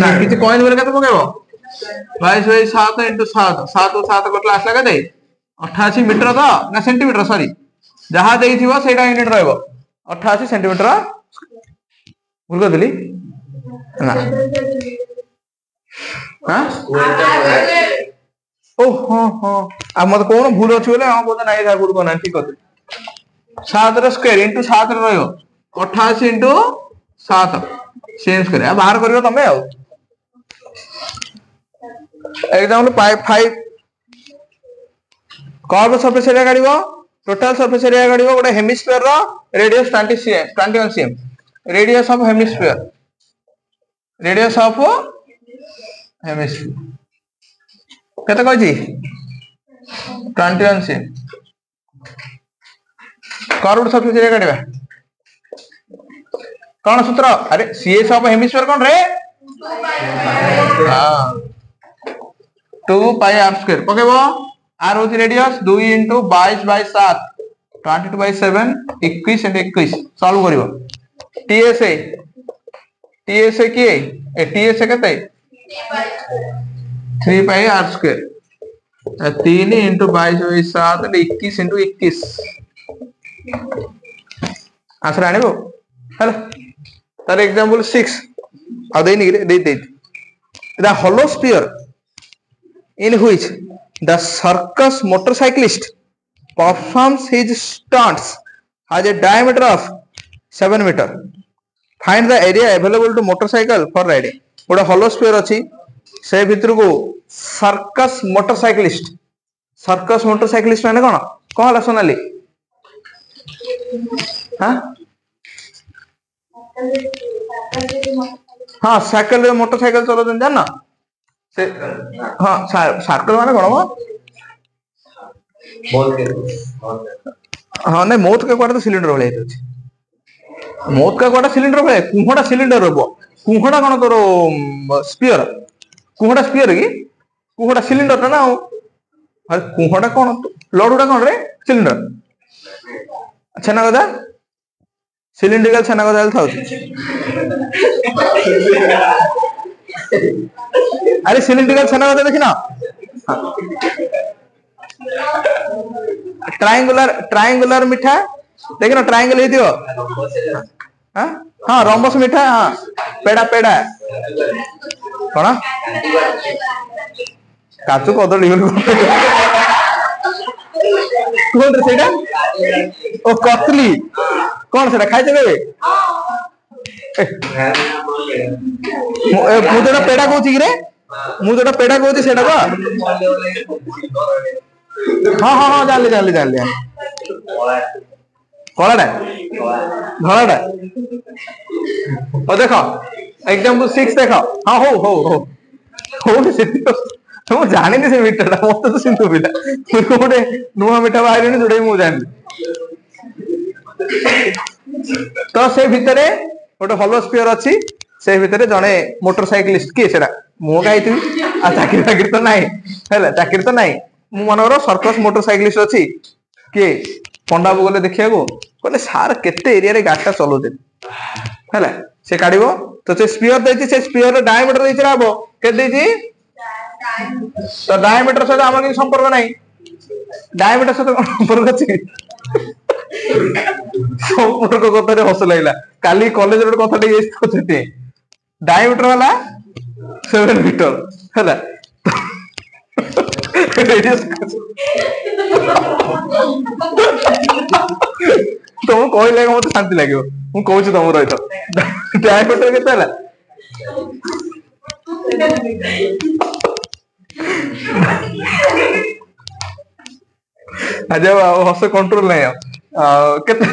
ना किछि कॉइन बोले केते पकेबो 22/7 * 7 7 और 7 कटला आसला केते 88 मीटर तो ना सेंटीमीटर सॉरी जहा देइथिबो सेटा यूनिट रहइबो 88 सेंटीमीटर भूल कर दिली ना हां ओ हां हां आ मत कोन भूल अछि बोले हां बोले नाही भूल कोना ठीक अछि 7 रो स्क्वायर इनटू 7 रो रहइबो 88 इनटू 7 चेंज करे बाहर करियो तमे आ एग्जांपल 5 कर्व सरफेस एरिया काढिबो टोटल सरफेस एरिया काढिबो गोटे हेमिस्फीयर रो radius 20 cm 21 cm radius of hemisphere केते कहै छी 21 cm कर्व्ड सरफेस एरिया काढिबा कौन सूत्र अरे सीएस ऑफ हेमिस्फीयर कौन रे हां 2 पाई r स्क्वायर पकेबो r होती रेडियस 2 * 22/7 22/7 21 and 21 सॉल्व करिवो टीएसए की ए टीएसए केते 3 पाई r स्क्वायर 3 * 22/7 21 * 21 आंसर आनिबो हेलो तार एग्जांपल 6 आ दे नि दे the hollow sphere in which the circus motorcyclist performs his stunts has a diameter of 7 meter. Find the area available to motorcycle for riding. गोटे hollow sphere अछि से भितर को circus मोटरसाइक्लिस्ट माने कोन कहला सोनाली हां हाँ साइकिल रे मोटरसाइकिल चलाउछन जान ना से हाँ साइकिल माने कोन हाँ नहीं मौत के कोटा तो सिलिंडर वाले अछि मौत का कोटा सिलिंडर वाले कुहड़ा सिलिंडर रोबो कुहड़ा कोन तोरो स्फीयर कुहड़ा स्फीयर की कुहड़ा सिलिंडर ना हो अरे कुहड़ा कोन लडुडा कोन रे सिलिंडर छेना गदा सिलिंड्रिकल छेना गदा था अरे सिलिंड्रिकल छेना गदा देखिना ट्रायंगुलर मिठा देखिना ट्रायंगल हे दियो हां हां रोम्बस मिठा हां पेड़ा कोन काचू कदली कोन रे सेटा ओ कतली कोन सेटा खाइ देबे मु जोटा पेड़ा कहूची कि रे मु जोटा पेड़ा कहूची सेटा बा हां हां हां जानले कोलाडा धलाडा ओ देखो एग्जांपल 6 देखो हां हो से तो जानि से मिठाटा मत तो सिंधु बिला को गोटे नुवा मिठा बाहर ने जोडे मु जानि तो से भितरे गोटे होलो स्फीयर अछि से भितरे जने मोटरसाइकिलिस्ट की सेडा मु गाइथि आ चाकरी तो नाही हैला चाकरी तो नाही मु मनरो सर्कस मोटरसाइकिलिस्ट अछि के पंडा बोले देखिया को कहले सार केते एरिया रे गाटा चलोते हैला से काढिबो तो से स्फीयर दैछि से स्फीयर रो डायमीटर दैछि राबो के दैछि तो डायमीटर से हमर के संपर्क नाही डायमीटर से संपर्क अछि संपर्क कथा रे हस लागला काली कॉलेज रो कथा टे एथते डायमीटर वाला 7 मीटर हैला रेडियस तो कहले मते शांति लागो मु कहू छी तुम रहितो डायमीटर केते हला अजय हस कंट्रोल नहीं केते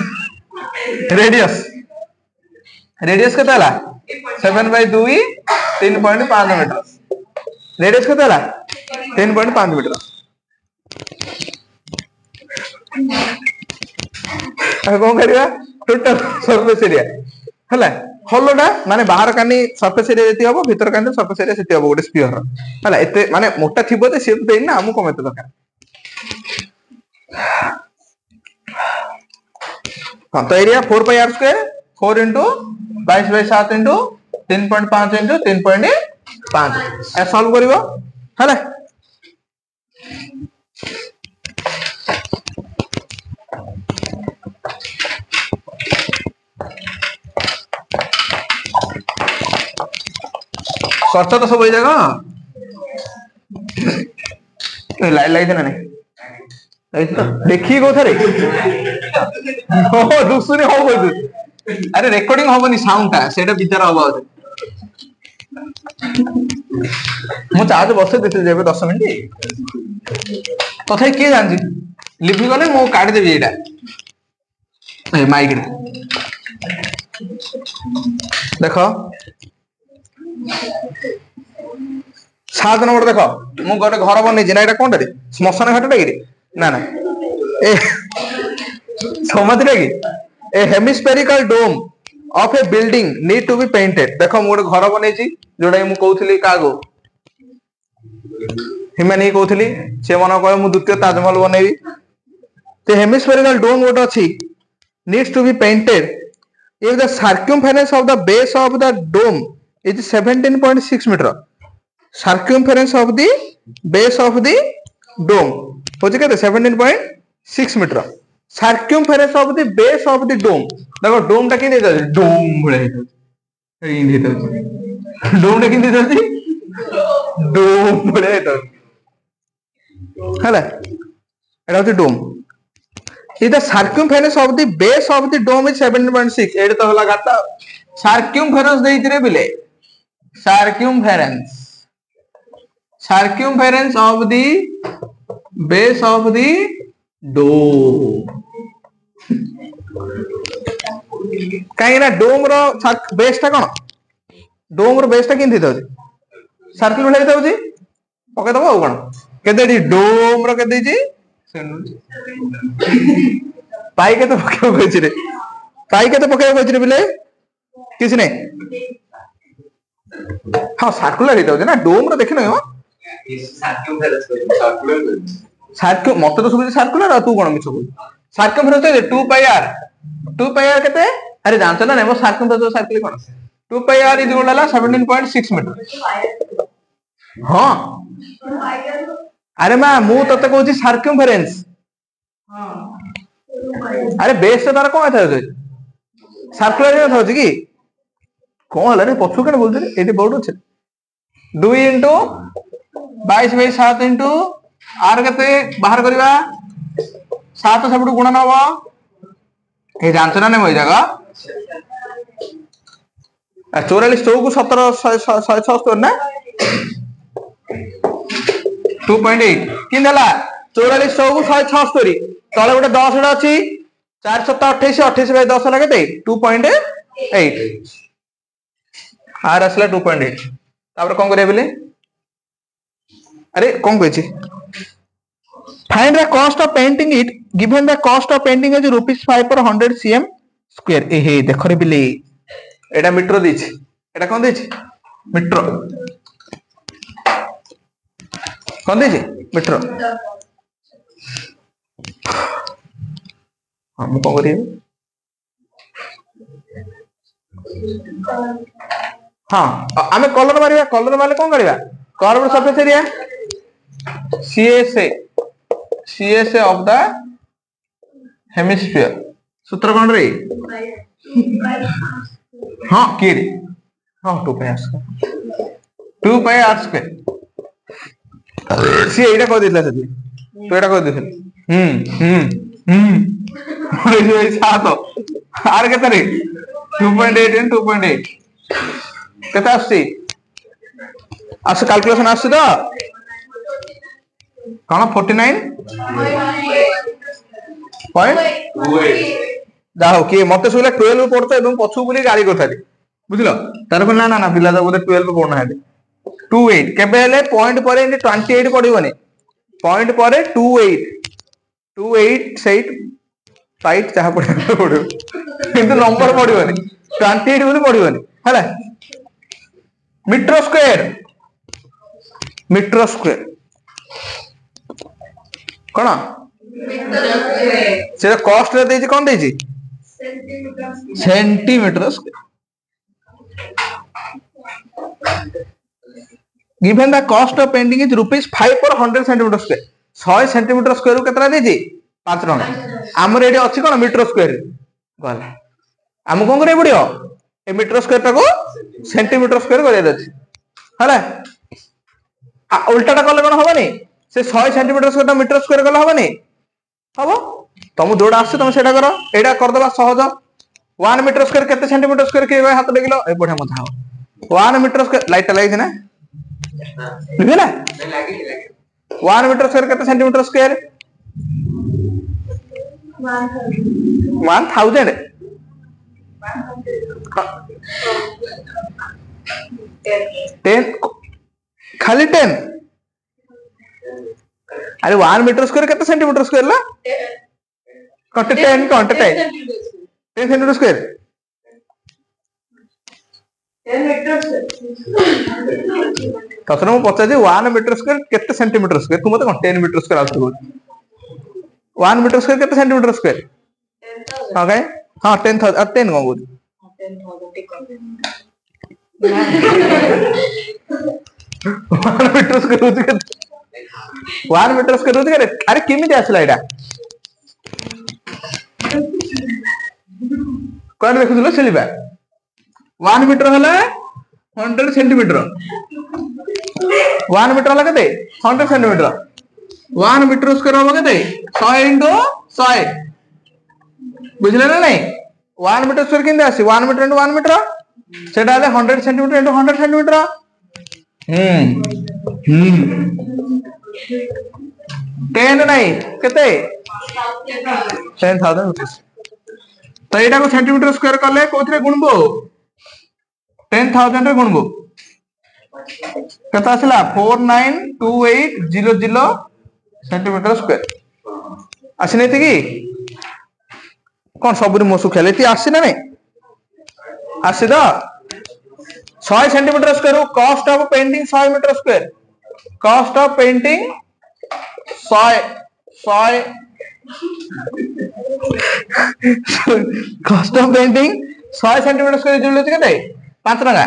रेडियस केते हला 7/2 3.5 मीटर रेडियस केते हला 10.5 मीटर कौन करिया टोटल सरफेस एरिया हैला होलोटा माने बाहर कानी सरफेस एरिया जति हबो भीतर कानी सरफेस एरिया सेति हबो गोटे स्फीयर हैला एते माने मोटा थिबो ते से देइन ना हमु कम एते दरकार हां तो area 4 pi r square 4 into 22/7 into 3.5 into 3.5 ए सॉल्व करिवो हैला खर्च तो सब हो जाएगा लाइट लाइट ना नहीं लाइट तो देखिए को थारे ओ दुसुनी हो गई अरे रिकॉर्डिंग होबनी साउंड ता सेटा बिचार होबा मु चार्ज बसे देते जेबे 10 मिनिट तथाई के जानजी लिपि गले मु काट देबी एटा ए माइक देखो 7 नंबर देखो मु गोटे घर बनै जिना एटा कोनटा रे स्मशान घाटटा कि ना ना ए समझले कि a hemispherical dome of a building need to be painted देखो मु गोटे घर बनै छि जोडा मु कहउथली कागो हिमानी कहउथली से मन कहे मु द्वितीय ताजमहल बनैबी ते हेमिस्फेरिकल डोम गोटे अछि needs to be painted if the circumference of the base of the dome is 17.6 meter circumference of the base of the dome होचे केते 17.6 meter circumference of the base of the dome देखो डोम टा किने जाय डोम भले हेतै इन हेतै डोम टा किने जाय डोम भले हेतै हला एटा होचे डोम if the circumference of the base of the dome is 17.6 add तो होला गाता circumference देइतरे बिले circumference of the base of the dome काई ना डोम रो बेस ता कोन डोम रो बेस ता किन दितो सर्कल भले दितो जी पके दबो कोन केते दी डोम रो केते जी पाई के तो पके होइछ रे पाई के तो पके होइछ रे बिले किछ नै हां सर्कुलर हितो ना डोम रो देखिनो हो सर्कुलर मत तो सब सर्कुलर आ तू कोन मिछ बोल सर्कमफेरेंस तो 2 पाई r केते अरे जानछ ना नै मो circumference circle cone 2 pi r is गोला 17.6 मीटर हां अरे मां मु तते कहूची सर्कमफेरेंस अरे बेस तार कोन था सर्कुलर था कि कोन हला रे पछु केन बोलते रे एते बोर्ड छै 2 into 22/7 into r केते बाहर करबा 7 सबटु गुणन हबो ए जानछ ना नै होई जागा 44 को 17 176 ना 2.8 किन हला 44 को 176 तले गोटे 10 टा अछि 428 28/10 लागे ते 2.8 आर असला 2.8 तापर कोन करे बेले अरे कोन कहै छी find the cost of painting it given the cost of painting is ₹5 per 100 cm square ए हे देखो रे बेले एटा मीटर दै छी एटा कोन दै छी मीटर कोन दै छी मीटर हम कोन करिए हां हमें कलर मारे कोन करबा curve surface area CSA of the hemisphere सूत्र कोन रे हां के रे हां 2 पाई r स्क्वायर सी एटा को दिला सदी तो एटा को दिला ओए जो 7 आर केते रे 2.8 and 2.8 केते आसी आस कैलकुलेशन आसी तो कोन 49 पॉइंट जाओ कि मते सुला 12 पड़तो एवं पछु बुली गाड़ी करथाली बुझलो तार को ना ना ना पिला बोले 12 पड़ना है 28 केबे हेले पॉइंट पर 28 पड़िबोनी पॉइंट पर 28 सेट टाइट जहाँ पढ़ा पड़ो किंतु नंबर पड़ोनी 28 बोली पड़ोनी है मीटर स्क्वायर कौन से कॉस्ट रे देजी कौन देजी centimetre square given the cost of painting is rupees 5 per 100 centimeter square 100 centimeter square केतरा देजी 5 टका हमर एडी अछि कोन मीटर स्क्वायर गला हम कोन करे पड़ियो ए मीटर स्क्वायर टाको सेंटीमीटर स्क्वायर करे अछि हला उल्टाटा कले कोन होबनी से 100 सेंटीमीटर स्क्वायर टा मीटर स्क्वायर कले होबनी हबो तुम जोड़ा आछे तुम सेटा करो एडा कर दबा सहज 1 मीटर स्क्वायर केते सेंटीमीटर स्क्वायर के हाथ देखिलो ए बढ़िया मत हां 1 मीटर स्क्वायर लाइट लागिछ ना लिखला लागी 1 मीटर स्क्वायर केते सेंटीमीटर स्क्वायर 1000 10 खाली 10 अरे 1 मीटर स्क्वायर केते सेंटीमीटर स्क्वायर ला कट 10 सेंटीमीटर स्क्वायर 10 मीटर तसर मु पचा जे 1 मीटर स्क्वायर केते सेंटीमीटर स्क्वायर तू मते 10 metre square out 1 metre square केते सेंटीमीटर स्क्वायर 10000 ओके हां 10000 10 को बोल 1 मीटर स्क्वायर होती 1 मीटर स्क्वायर होती अरे केमिति आसला एडा कोन देखुदिलो सेलिबा 1 मीटर हला 100 सेंटीमीटर 1 मीटर हला कते 100 सेंटीमीटर 1 मीटर स्क्वायर हो कते 100 * 100 बुझले ना नहीं 1 मीटर स्क्वायर किंदे आसी 1 मीटर * 1 मीटर सेटा हले 100 सेंटीमीटर * 100 सेंटीमीटर 10 नहीं कते 10000 मीटर तो एटा को सेंटीमीटर स्क्वायर करले कोथरे गुणबो 10000 रे गुणबो कत आसला 49280 सेंटीमीटर स्क्वायर आसी नहीं थी कौन सब मोसु खेले थी आसी ना नहीं आसी तो 100 centimetre square cost of painting 100 metre square cost of painting 100 cost of painting 100 centimetre square जुल केते 5 टका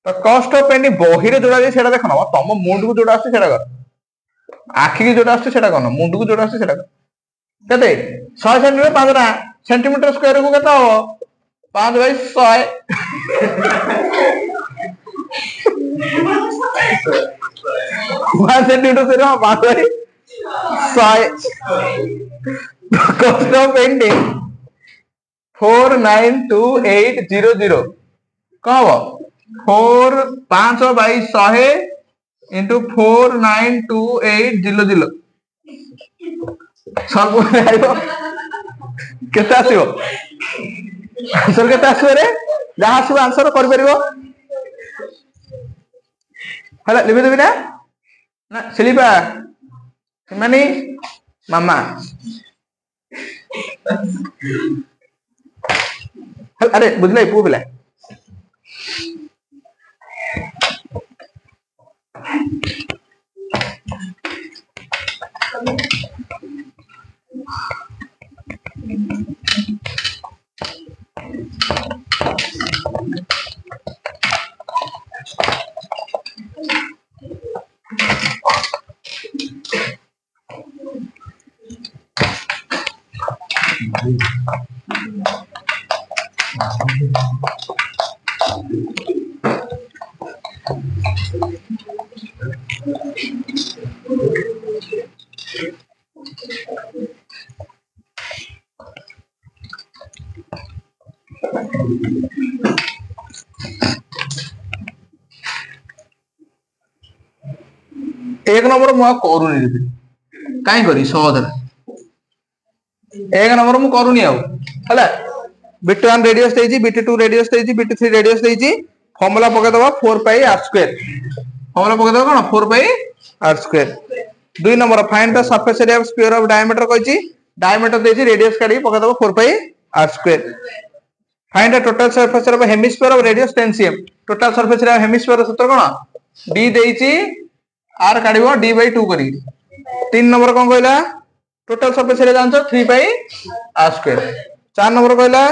तो कॉस्ट ऑफ पेंटिंग बही रे जोड़ा जे सेटा देखो ना तुम मुंड को जोड़ा आछे सेटा कर आखि की जोड़ा आछे सेटा करनो मुंड को जोड़ा आछे सेटा कर केते 100 सेंटीमीटर 5 टका सेंटीमीटर स्क्वायर को केता हो 5 बाय 100 1 सेंटीमीटर से 5 बाय 100 कॉस्ट ऑफ पेंटिंग 49280 कहो 4 5 बाई 100 इंटू 49280 सब आइबो केते आसीबो आंसर केते आसीबो रे जहा आसीबो आंसर कर परिबो हला लिबे देबी ना ना सिलिबा माने मामा अरे बुझले पु बिला एक नंबर मु करूनी कहीं करी सहज एक नंबर मु करूनी आला बीटी1 रेडियस देइची बीटी2 रेडियस देइची बीटी3 रेडियस देइची फॉर्मूला पके दबा 4 पाई r स्क्वायर फॉर्मूला पके दबा कोन 4 pi r square 2 number find the surface area of sphere of diameter कहची डायमीटर देछि रेडियस काढी पका दबो 4 pi r square find the total surface of hemisphere of radius 10 cm total surface रे hemisphere सूत्र कोन d देछि r काढिबो d बाय 2 करी 3 नंबर कोन कहला टोटल सरफेस एरिया जानछो 3 बाय r स्क्वायर 4 नंबर कहला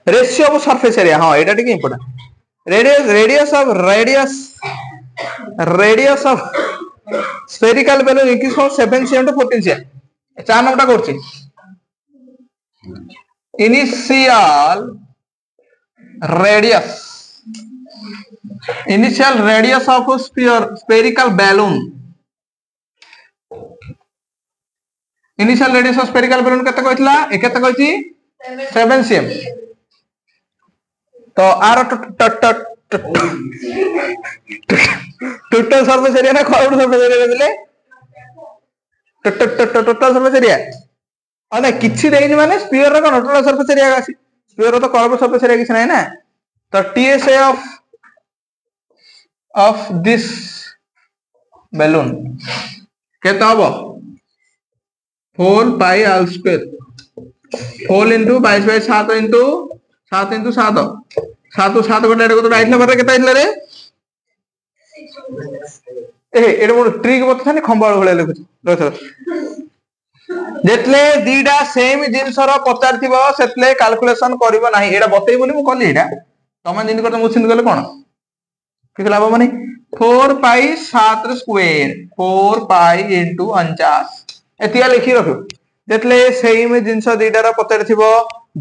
रेशियो ऑफ सरफेस एरिया हां एटा ठीक important radius of spherical balloon increase from 7 cm to 14 cm 4 नंबरटा करछि initial radius of spherical balloon initial radius of spherical balloon केते कहथिला ए केते कहछि 7 cm तो आर टोटल सरफेस एरिया ना क्राउड सरफेस एरिया देले टोटल सरफेस एरिया अने किछि देइनी माने स्फीयर रो टोटल सरफेस एरिया आसी स्फीयर रो तो कर्व सरफेस एरिया किछ नै ना तो टीएसए ऑफ दिस बैलून केते हबो 4 pi r square 4 into 22 by 7 into 7 into 7 7 7 गोटे एडे गोटे आइतला बारे केते आइतला रे एडे मोर ट्रिक बतथानी खंबाळ भळे लिखुछ जेतले दीडा सेम जिंसर पचारथिबो सेतले कैलकुलेशन करिवो नाही एडा बतै बोली मु कली एडा तमे जिंद करत मु सिंद गले कोन ठीक लाभ माने 4 पाई 7 स्क्वायर 4 पाई into 49 एतिया लिखि रखो जेतले सेम जिंस दीडा रा पचारथिबो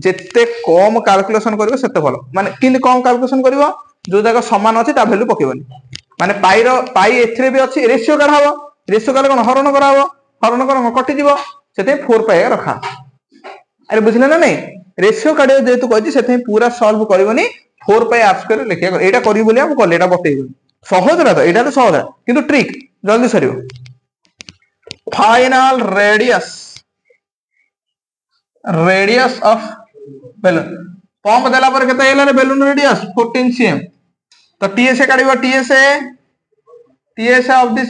जेते कम कैलकुलेशन करिवो सेते भलो माने किन कम कैलकुलेशन करिवो जो जगह समान अछि ता वैल्यू पकेबनी माने पाई एथरे भी अछि रेशियो काढाबो रेशियो काले कोन हरण कराबो हरण कर कटि जीवो सेते 4 पाई रखा अरे बुझले ना नहीं रेशियो काढे जेतु कहछि सेते पूरा सॉल्व करिवनी 4 पाई r स्क्वायर लिखिया एटा करी बोली हम कले एटा बतेइ सहज रा तो एटा तो सहज किंतु ट्रिक जल्दी सरियो final radius of balloon pump देला पर केते हेला रे बैलून रेडियस 14 cm तो टीएसए काढिबो TSA of this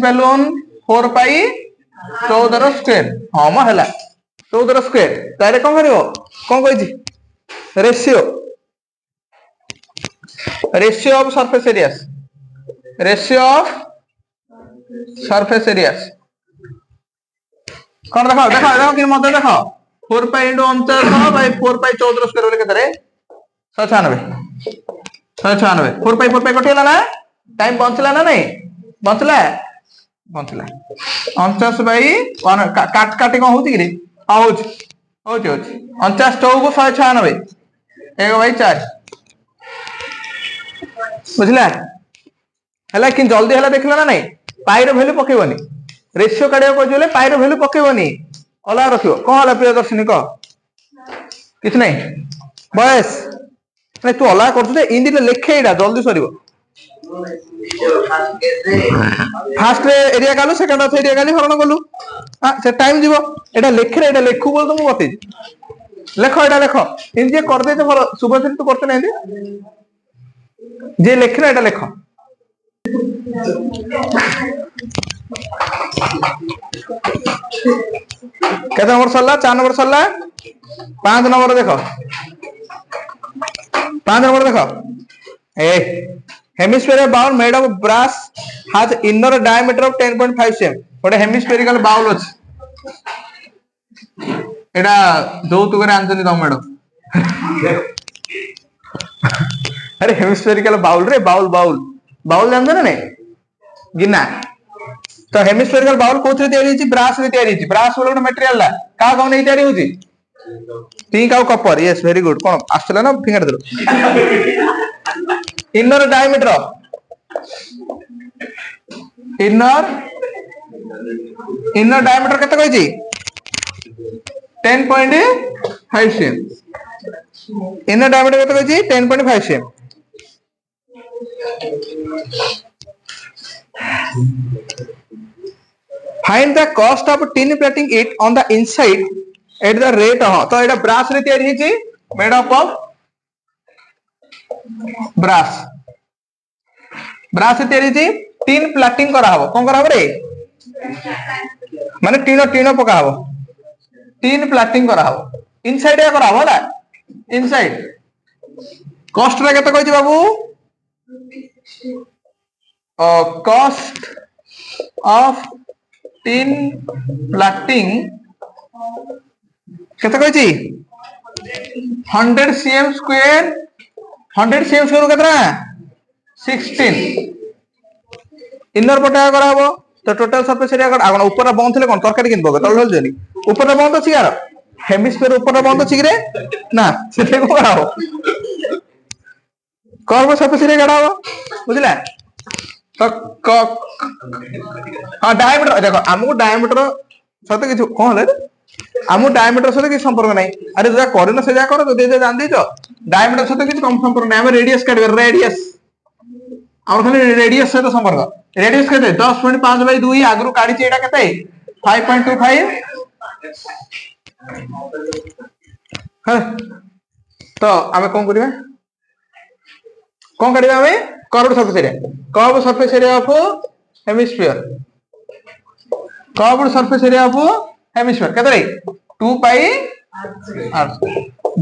balloon 4 pi 14 रो स्क्वायर हां म हेला 14 रो स्क्वायर तारे कोन करिवो कोन कहिछि रेशियो ऑफ सरफेस एरियास कौन देखो कि मत देखो 4 pi into 49 by 4 pi 14 square बोले केते रे 196 4 पाई कटेला ना टाइम बंचला ना नहीं बंचला 49 बाई काट काटी कोन होउची कि रे हां होउची 49 चौ को 196 1 बाई 4 बुझला हला कि जल्दी हला देखला ना नहीं पाई रो वैल्यू पकेबनी रेशियो काढिया को जोले पाई रो वैल्यू पकेबनी अला रखियो कोन हला प्रियदर्शनी को किछ नहीं बस नहीं तू अला करछु दे इंदी लेखे एडा जल्दी सरीबो फास्ट एरिया कालु सेकंड एरिया काली हरण गलु हां से टाइम जीवो एडा लेखे एडा लेखु बोल तो मु बतै लेखो एडा लेखो इन जे कर दे तो भलो सुबह तू करते नहीं जे लेखना एडा लेखो केते नंबर सरला 4 नंबर सरला 5 नंबर देखो 5 नंबर देखो a hemispherical bowl made of brass has inner diameter of 10.5 cm ओडे हेमिस्फेरिकल बाउल अछि एडा जोतु करे आंचनी तम मैडम अरे हेमिस्फेरिकल बाउल रे बाउल जानते ना नहीं गिना तो हेमिस्फेरिकल बाउल कोथरे तयारी होची ब्रास रे तयारी होची ब्रास बोले मटेरियल ला का कोन नै तयारी होची पिंक आउ कॉपर यस वेरी गुड कोन आस्तला ना फिंगर दरो इनर डायमीटर केते कहै छी 10.5 cm इनर डायमीटर केते कहै छी 10.5 cm find the cost of tin plating it on the inside at the rate तो एटा ब्रास रे तयारी हिची मेड अप ऑफ ब्रास रे तयारी हिची टीन प्लाटिंग करा हबो कोन करा हबो रे माने टीनो टीनो पका हबो टीन प्लाटिंग करा हबो इनसाइड या करा हबो ना इनसाइड कॉस्ट रे केते कहै बाबू कॉस्ट ऑफ टीन प्लाटिंग केते कहै 100 cm स्क्वायर 100 cm स्क्वायर केतना 16 इनर पटा करा हबो तो टोटल सरफेस एरिया आगण ऊपर बंद थिले कोन तरकारी किन बगे तळ होल जनी ऊपर बंद अछि यार हेमिस्फीयर ऊपर बंद अछि रे ना सेते को करा हो कर्व सरफेस एरिया करा हो बुझला तो हां डायमीटर देखो हमको डायमीटर सते कि कोन हले हमको डायमीटर सते कि संपर्क नै अरे जरा करनो से जा करो दे दे जान दी तो डायमीटर सते कि कम संपर्क नै हम रेडियस काटबे रेडियस और खाली रेडियस से तो संपर्क रेडियस केते 10.5/2 आगरु काढी छि एटा केते 5.25 हां तो हमें कोन करिबा कोन करिबा हमें curved surface area of hemisphere curved surface area of hemisphere केते रे 2 पाई r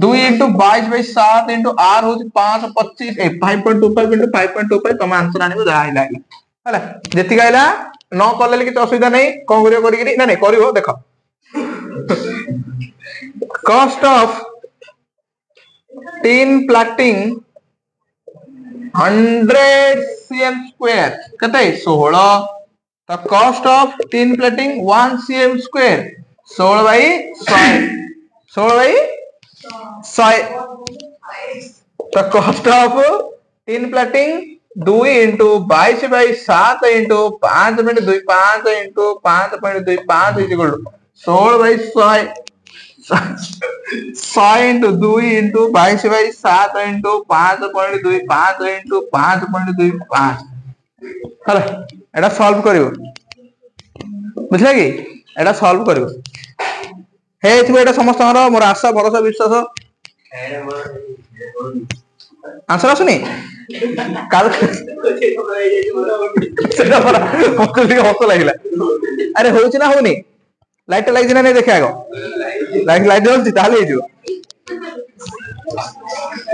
2 into 22/7 into r होची 5.25 5.25 into 5.25 तम आंसर आनिबो जा आइला हला जेति गाइला न करले कि असुविधा नै कोन करियो करी नै नै करियो देखो cost of tin plotting 100 cm square कते 16 तो cost of tin plating 1 cm square 16/100 तो cost of tin plating 2 into 22/7 into 5.25 into 5.25 is equal to 16/100 100 into 2 into 22/7 into 5.25 into 5.25 हला एटा सॉल्व करियो बुझला कि एटा सॉल्व करियो हे एथि एटा समस्त हमर मोर आशा भरोसा विश्वास आंसर आसुनी काल सेटा पर मते हस लागिला अरे होउची ना होनी लाइट लाइट ना नै देखे आगो लाइट लाइट जलती ताले हे जो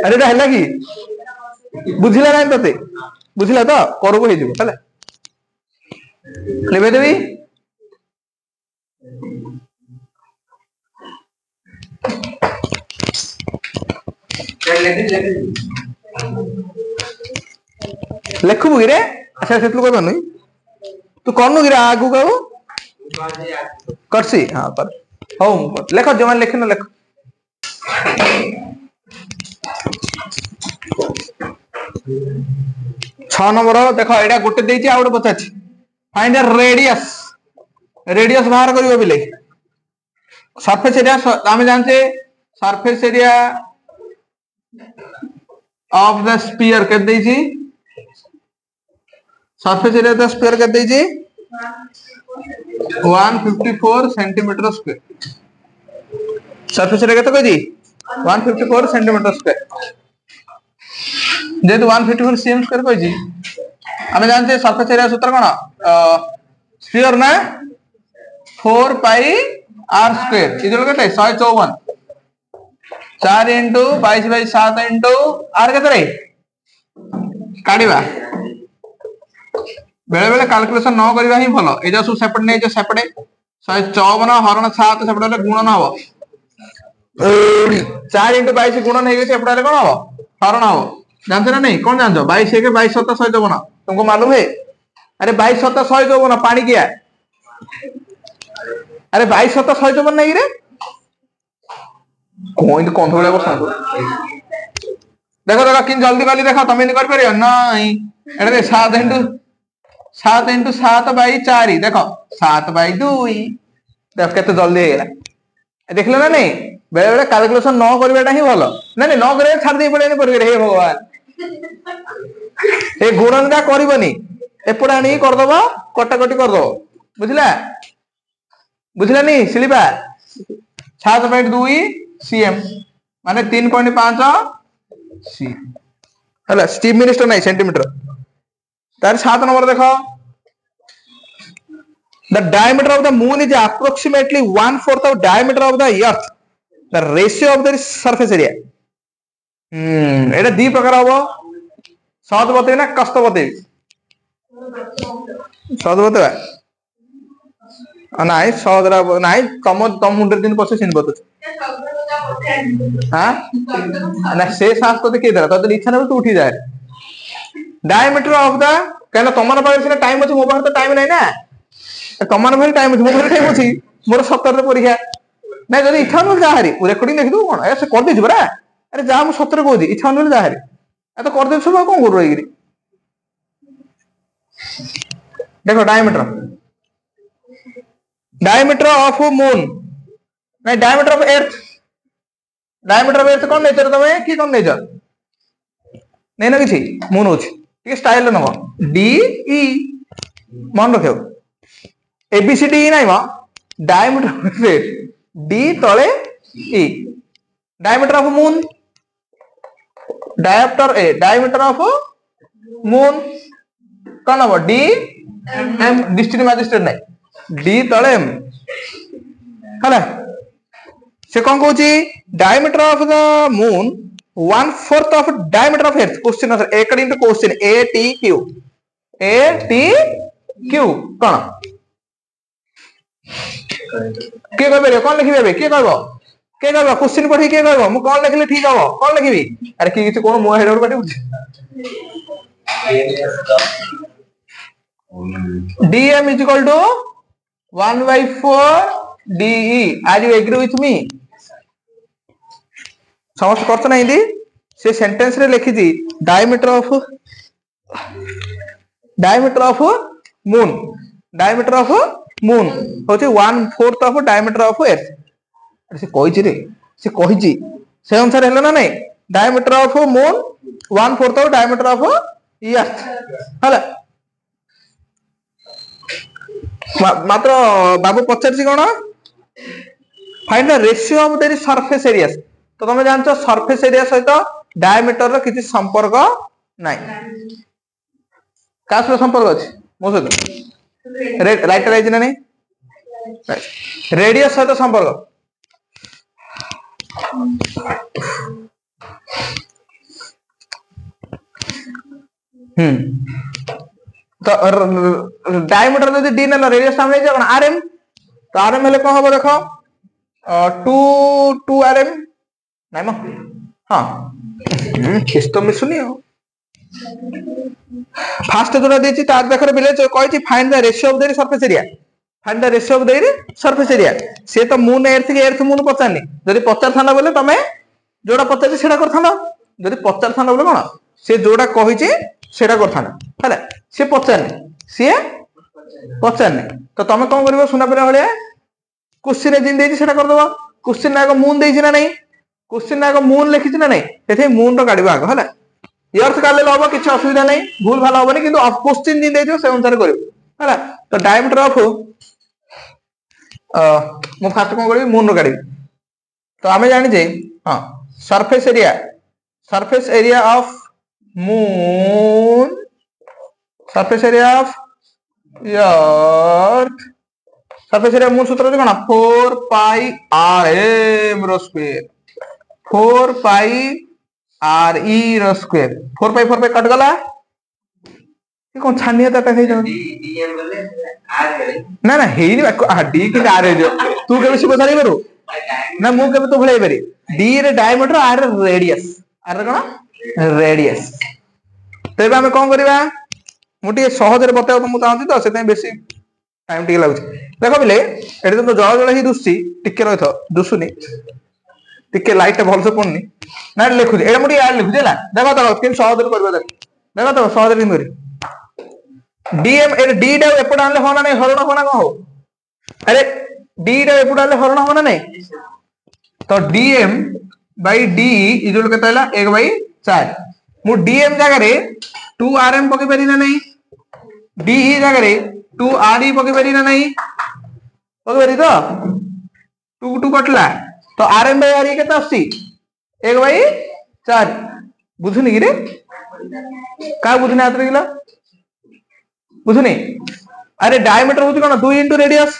अरे एटा हला कि बुझिला नै तते बुझिला तो करबो हे जो हला लेबे देबी लेखबु गिरे अच्छा सेतलु कहबा नै तू करनु गिरे आगु कहू करसी हां कर हो लेख जमान लेख न लेख 6 नंबर देखो एटा गोटे देछि आ गोटे पचाछि फाइंड द रेडियस रेडियस बाहर करियो बिले सरफेस एरिया हम जानते surface area of the sphere कर देछि सरफेस एरिया द स्फीयर कर देछि 154 सेंटीमीटर स्क्वायर सरफेस एरिया केते कहजी 154 सेंटीमीटर स्क्वायर जेतु 154 cm स्क्वायर कहजी हमें जानते सरफेस एरिया सूत्र कोन स्फीयर ना 4 पाई r स्क्वायर इजल केते 154 4 into 22/7 into r केते रे काढिबा बेले बेले कैलकुलेशन न करबा ही भलो ए जो सेपट नै जो सेपटे 154 हरण 7 सेपटे ले गुणन हबो 4 into 22 गुणन हे सेपटे ले कोन हबो हरण हबो जानते ना नहीं कौन जानते 22 के 22 7 154 तुमको मालूम है अरे 22 7 154 पानी किया अरे 22 7 154 नहीं रे कोई तो कौन थोड़ा बस देखो देखो किन जल्दी वाली देखो तुम नहीं कर परियो नहीं एडे 7 into 7/4 देखो 7/2 देख केते जल्दी हेला देखले ना नहीं बेले बेले कैलकुलेशन न करबेटा ही भलो नहीं नहीं न करे छाड़ दे पड़े पर हे भगवान ए गुणनटा करबनी एपडा आनी कर दबो कटाकटी कर दबो बुझला बुझला नहीं सिलिबा 7.2 cm माने 3.5 c हला स्टीव मिनिस्टर नहीं सेंटीमीटर तार 7 नंबर देखो The diameter of the moon is approximately 1/4 of diameter of the earth. The ratio of the surface area. এটা ଦି ପ୍ରକାର ହବ, ସହଜ ବତେଇବି ନା କଷ୍ଟ ବତେଇବି? ସହଜ ବତେଇବା ନାଇଁ, ସହଜରେ ନାଇଁ, ତମ ମୁଣ୍ଡରେ ଯେମିତି ପଶେ ସେମିତି ବତୁଛି। ନା ସେ ସାହସ ତୋତେ କିଏ ଦେଲା? ତୋତେ ଇଚ୍ଛା ନେବ ତୁ ଉଠି ଯାଏ। ଡାଇମିଟର ଅଫ ଦ, କାହିଁକିନା ତମମାନଙ୍କ ପାଖରେ ସିନା ଟାଇମ ଅଛି, ମୋ ପାଖରେ ତ ଟାଇମ ନାହିଁ ନା। ତମମାନଙ୍କ ପାଖରେ ଟାଇମ ଅଛି, ମୋ ପାଖରେ ଟାଇମ ଅଛି। ମୋର 17ରେ ପରୀକ୍ଷା ନାଇଁ, ଯଦି ଇଚ୍ଛା ନହେଲେ ଯାହାରି ରେକର୍ଡିଂ ଦେଖିଦବୁ କଣ? ସେ କରିଦେଇଛୁ ପରା। ଆରେ ଯାହା, ମୁଁ ସତରେ କହୁଛି, ଇଚ୍ଛା ନହେଲେ ଯାହାରି ତ କରିଦେଇଛୁ ସବୁ, ଆଉ କଣ କରୁ ରହିକିରି। ଦେଖ डायमीटर ऑफ मून नहीं, diameter of earth, diameter of earth कौन नेचर तमे कि कौन नेचर नहीं ना किसी मून होची ठीक स्टाइल नब डी ई मन रखियो एबीसीडी नहीं मा डायमीटर ऑफ एर्थ डी तले e diameter of moon diameter of moon कौन हम डी एम डिस्ट्रिक्ट मैजिस्ट्रेट नहीं डी तले एम है से कौन कहूँ diameter of the moon 1/4 of diameter of earth question answer according to question A T Q कौन किए कह कौन लिखिबे किए कहबो क्वेश्चन पढ़ी किए कहबो मु कौन लिखले ठीक हबो कौन लिखिबी अरे कि किछ कोन मो हेड और काटी dm is equal to 1/4 de are you agree with me समस्त करछ ना हिंदी से सेंटेंस रे लिखि दी डायमीटर ऑफ मून होची 1/4 ऑफ डायमीटर ऑफ एर्थ से कहिछि रे से कहिछि से अनुसार हेलो ना नहीं diameter of moon 1/4 of diameter of earth हला मात्र बाबू पचारछि कोन find the ratio of their surface areas तो तुम जानछ सरफेस एरिया सहित डायमीटर रो किछि संपर्क नाही का संपर्क अछि मो सहित राइट राइट ना नहीं रेडियस सहित संपर्क तो डायमीटर यदि डी ना रेडियस सामने जाए आरएम तो आरएम हेले कौन हम देखो 2 आरएम नहीं म हाँ किस तो मिसुनी हो फास्ट जोड़ा देछि तार देखरे बिले कहिछि find the ratio of their surface area से तो मून एर्थ मून पचारनी जदि पचार थाना बोले तमे जोड़ा पचारछि सेडा करथाना जदि पचार थाना बोले कोन से जोड़ा कहिछि सेडा करथाना हला से पचारनी तो तमे कोन करबो सुना पिला भलिया क्वेश्चन जिन देछि सेडा कर दबो क्वेश्चन आगो मून देछि ना नहीं क्वेश्चन आगो मून लिखिछि ना नहीं सेथे मून रो काढिबा आगो हला एर्थ काले लबो किछ असुविधा नहीं भूल भाल होबनी किंतु ऑफ क्वेश्चन जिन देछि से अनुसार करियो हला तो डायमीटर ऑफ मो फास्ट कोन करबी मून रो काढिबी तो आमे जानि जे हां surface area of moon surface area of earth surface area moon सूत्र कोन 4 पाई rm रो स्क्वायर 4 पाई re रो स्क्वायर 4 पाई कट गला ये कोन छानिया ताटा हे जाउ ना ना हेनी डी के आर हे तू केबे से बधाई करू ना मु केबे तो भलाई पारी डी रे डायमीटर आर रेडियस कोन रेडियस तेबे हम कोन करबा मुटी सहज रे बताओ तुम चाहती तो से बेसी टाइम टिके लागु देखो बिले एटे तो जळ जळ ही दुसची टिके रहिथ दुसुनी टिके लाइट भल से पड़नी ना लिखु एटा मुटी यार लिखु देला देखो तो केन सहज रे करबा देखो तो सहज रे करी डीएम ए डी डा एपड आनले होना नहीं हरण होना को हो अरे डी डा एपड आनले हरण होना नहीं तो डीएम बाय डी इजुल केता हला 1/4 मु डीएम जगह रे 2 आरएम पके परी ना नहीं डी जगह रे 2 आर ई पके परी ना नहीं पके परी तो 2 कटला तो आरएम बाय आर ई केता आसी 1/4 बुझुनी कि रे का बुझने आतरे गेला बुझुनी अरे डायमीटर होती कौन 2 इंटू रेडियस।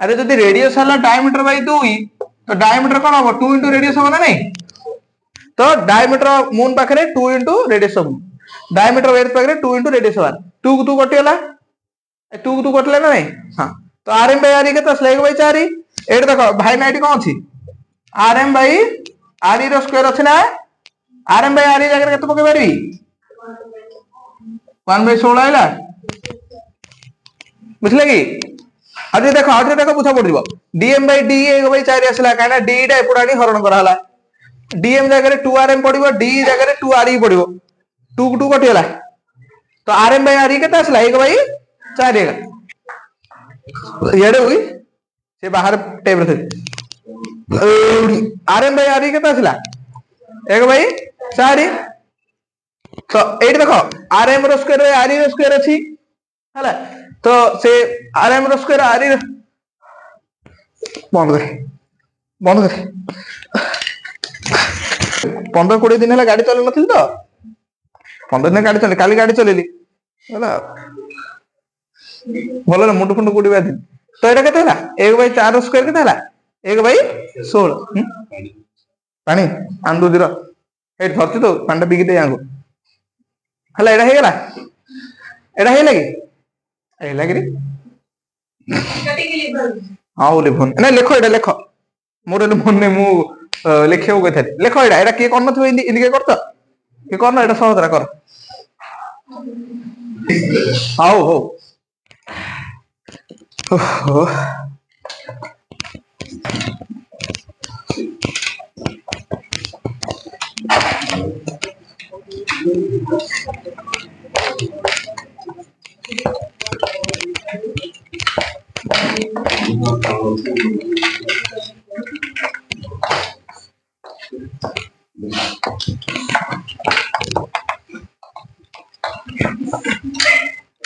अरे जदि रेडियस है डायमीटर बाई 2 तो डायमीटर कौन हम 2 इंटू रेडियस हम ना नहीं। तो डायमीटर मून पाखे 2 into radius of moon diameter earth पाखे 2 इंटू रेडियस ऑफ अर्थ 2 को 2 कटिगला 2 को 2 कटिला ना नहीं। हाँ तो आरएम बाई आर केते आसला 1 बाई 4 एट देखो भाई ना एटी कौन अछि आरएम बाई आर रो स्क्वायर अछि ना आरएम बाई आर जगह केते पके पारबी 1 बाई 16 आइला बुझले कि आज देखो बुझा पड़ो डीएम बाई डी 1 बाई 4 आसला काना डी टा एपडानी हरण करा हला डीएम जगह 2rm पड़िबो डी जगह 2re पड़िबो 2 को 2 कटिगला तो आरएम बाई आर केते आसला 1 बाई 4 येडे हुई से बाहर टेब रे आरएम बाई आर केते आसला 1 बाई 4 तो एट देखो आरएम रो स्क्वायर आर रो स्क्वायर अछि हला तो से आरएम रो स्क्वायर आर बंद कर 15-20 दिन है गाड़ी चल नथिल तो 15 दिन गाड़ी चले काली गाड़ी चलेली हला भलो मुंड फुंड कुड़ी बादी तो एटा केते हला 1 बाई 4 स्क्वायर केते हला 1 बाई 16 पानी आंदो दिरो हेड धरती तो पांडा बिगी दे आंगो हला एटा हे लगी ए लगी रे हां बोले फोन ना लिखो एटा लिखो मोर मन ने मु लिखियो गथे लिखो एटा के कोन नथो इनके करतो के कोन एटा सहजरा कर आओ हो ओहो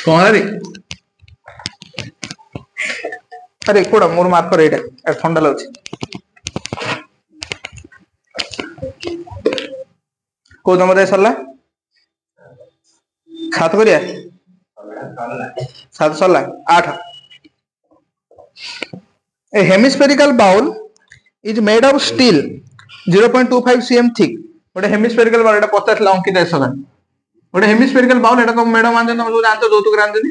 कौन रे अरे कोड़ा मोर मार्क कर एटा ठंडा लागछ को नंबर सरला 7 करिया 7 सरला 8 A hemispherical bowl is made of steel 0.25 cm thick गोटे हेमिस्फेरिकल बाउल एटा 50 ला अंकित है सगन गोटे हेमिस्फेरिकल बाउल एटा तो मैडम आनते तुम जो जानते जोतुक रांधनी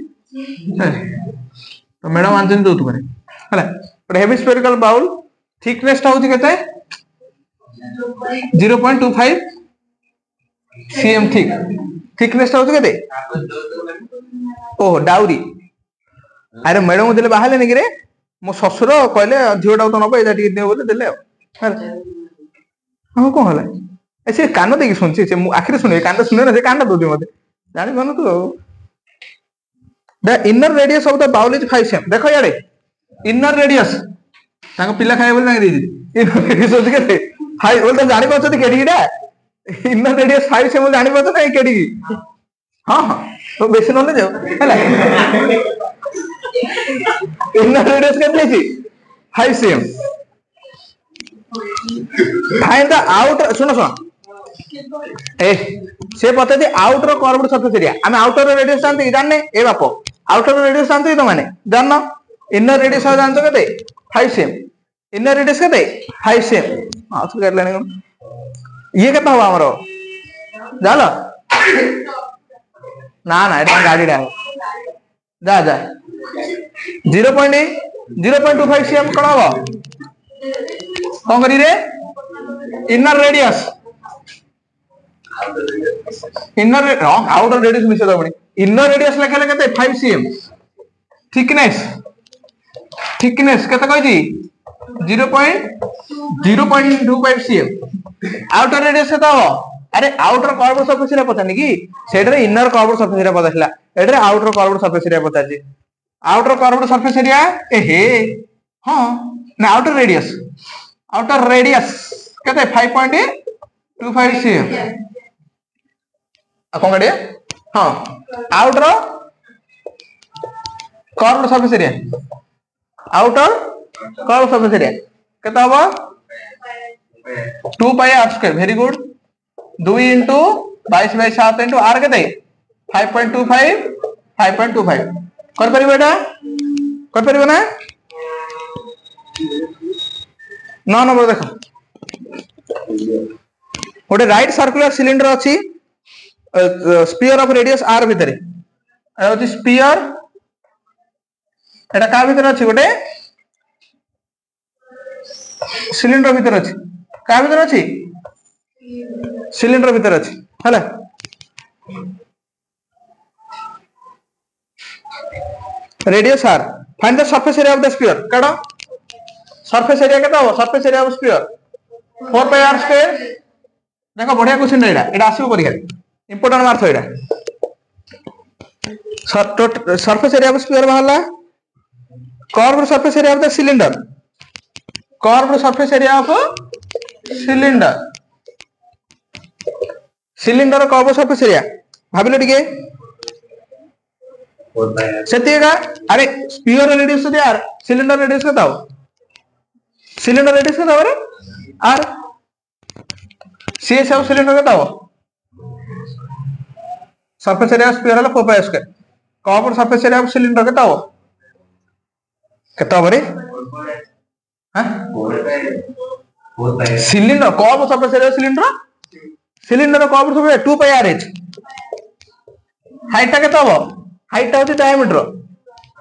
तो मैडम आनते जोतुक रे हला गोटे हेमिस्फेरिकल बाउल थिकनेस ता होती केते 0.25 cm थिक थिकनेस ता होती केते ओह डाउरी अरे मैडम देले बाहले नि रे मो ससुर कहले झियोटा तो नबो एटा टिके दियो बोले देले हां को हला ऐसे कान देखि सुनछि से आखिर सुने कान सुने ना से कान दोदी मते जानि कोन तू the inner radius of the bowl is 5 cm देखो यारे इनर रेडियस ताको पिला खाए बोल तांगे देछि इनर रेडियस होती केते हाई बोल त जानि पछति केडीडा इनर रेडियस 5 cm जानि पछ ना केडी हां हां तो बेसी नले जाओ हला इनर रेडियस केते छी 5 cm फाइंड द आउटर सुनो ए से पता दे आउटर कर्व्ड सरफेस एरिया हम आउटर रेडियस जानते कि जानने ए बापो आउटर रेडियस जानते तो माने जानना इनर रेडियस जानते केते 5 cm इनर रेडियस केते 5 cm हां तो कर लेने ये केता हो हमरो जालो ना ना एटा गाड़ी डा जा जा 0.25 cm कोन हो कोन करी रे inner radius inner outer radius मिसे दबणी इनर रेडियस लेखा केते 5 cm थिकनेस केते कहजी 0.25 cm आउटर रेडियस केते हो अरे आउटर कर्व्ड सरफेस रे पता नहीं कि सेडरे इनर कर्व्ड सरफेस रे पताला एडरे आउटर कर्व्ड सरफेस रे पताजी आउटर कर्व्ड सरफेस एरिया ए हे हां ना आउटर रेडियस केते 5.25 cm कौन काटिया हाँ आउटर कर्व्ड सरफेस एरिया केता हबो 2 पाई r square very good 2 * 22/7 * r केते 5.25 कर परिबो एटा कर परिबो ना 9 नंबर देखो गोटे राइट सर्कुलर सिलिंडर अच्छी स्पीयर ऑफ रेडियस आर भितर स्पीयर एटा का भितर अच्छी गोटे सिलिंडर भितर अच्छी का भितर अच्छी सिलिंडर भितर अच्छी हला radius r find the surface area of the sphere काढो सरफेस एरिया केता हो surface area of sphere 4 pi r square देखो बढ़िया क्वेश्चन एटा एटा आसीबो परीक्षा इंपोर्टेंट मार्क्स एटा सरफेस एरिया ऑफ स्पीयर बाहरला curved surface area of the cylinder curved surface area of cylinder cylinder curved surface area भाबिलो टिके सेतिका अरे स्पीयर रेडियस दे यार सिलिंडर रेडियस का दाओ सिलिंडर रेडियस का दाओ रे आर सीएस ऑफ सिलिंडर का दाओ सरफेस एरिया स्पीयर वाला 4 pi square curved surface area of cylinder का दाओ केता बरे हां cylinder curved surface area cylinder curved surface 2 पाई आर एच हाइट ता केता हो हाइट ता होती डायमीटर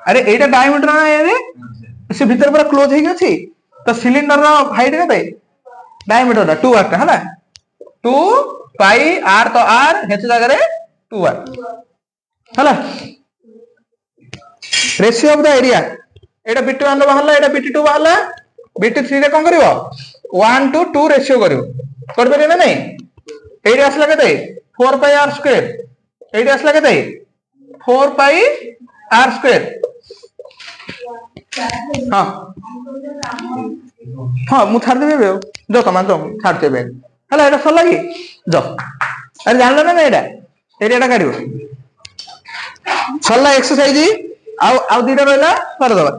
अरे एटा डायमीटर ना ये से भीतर पूरा क्लोज हे गछि तो सिलिंडर रो हाइट केते डायमीटर 2 आर है ना 2 पाई आर तो आर हेच जगह रे 2 आर हला ratio of the area Etah BT1 row बाहरला Etah BT2 बाहरला BT3 रे कोन करिवो 1 to 2 रेशियो करिवो कर बरे ना नहीं एडी आसला केते 4 पाई आर स्क्वायर एडी आसला केते 4 पाई आर स्क्वायर हाँ हाँ मु छाड़ देबे जो कमान जो छाड़ देबे हला एटा सर लागी जो अरे जानलो ना एटा एरियाटा काढिबो सरला एक्सरसाइज आउ दीटा रहला कर दबा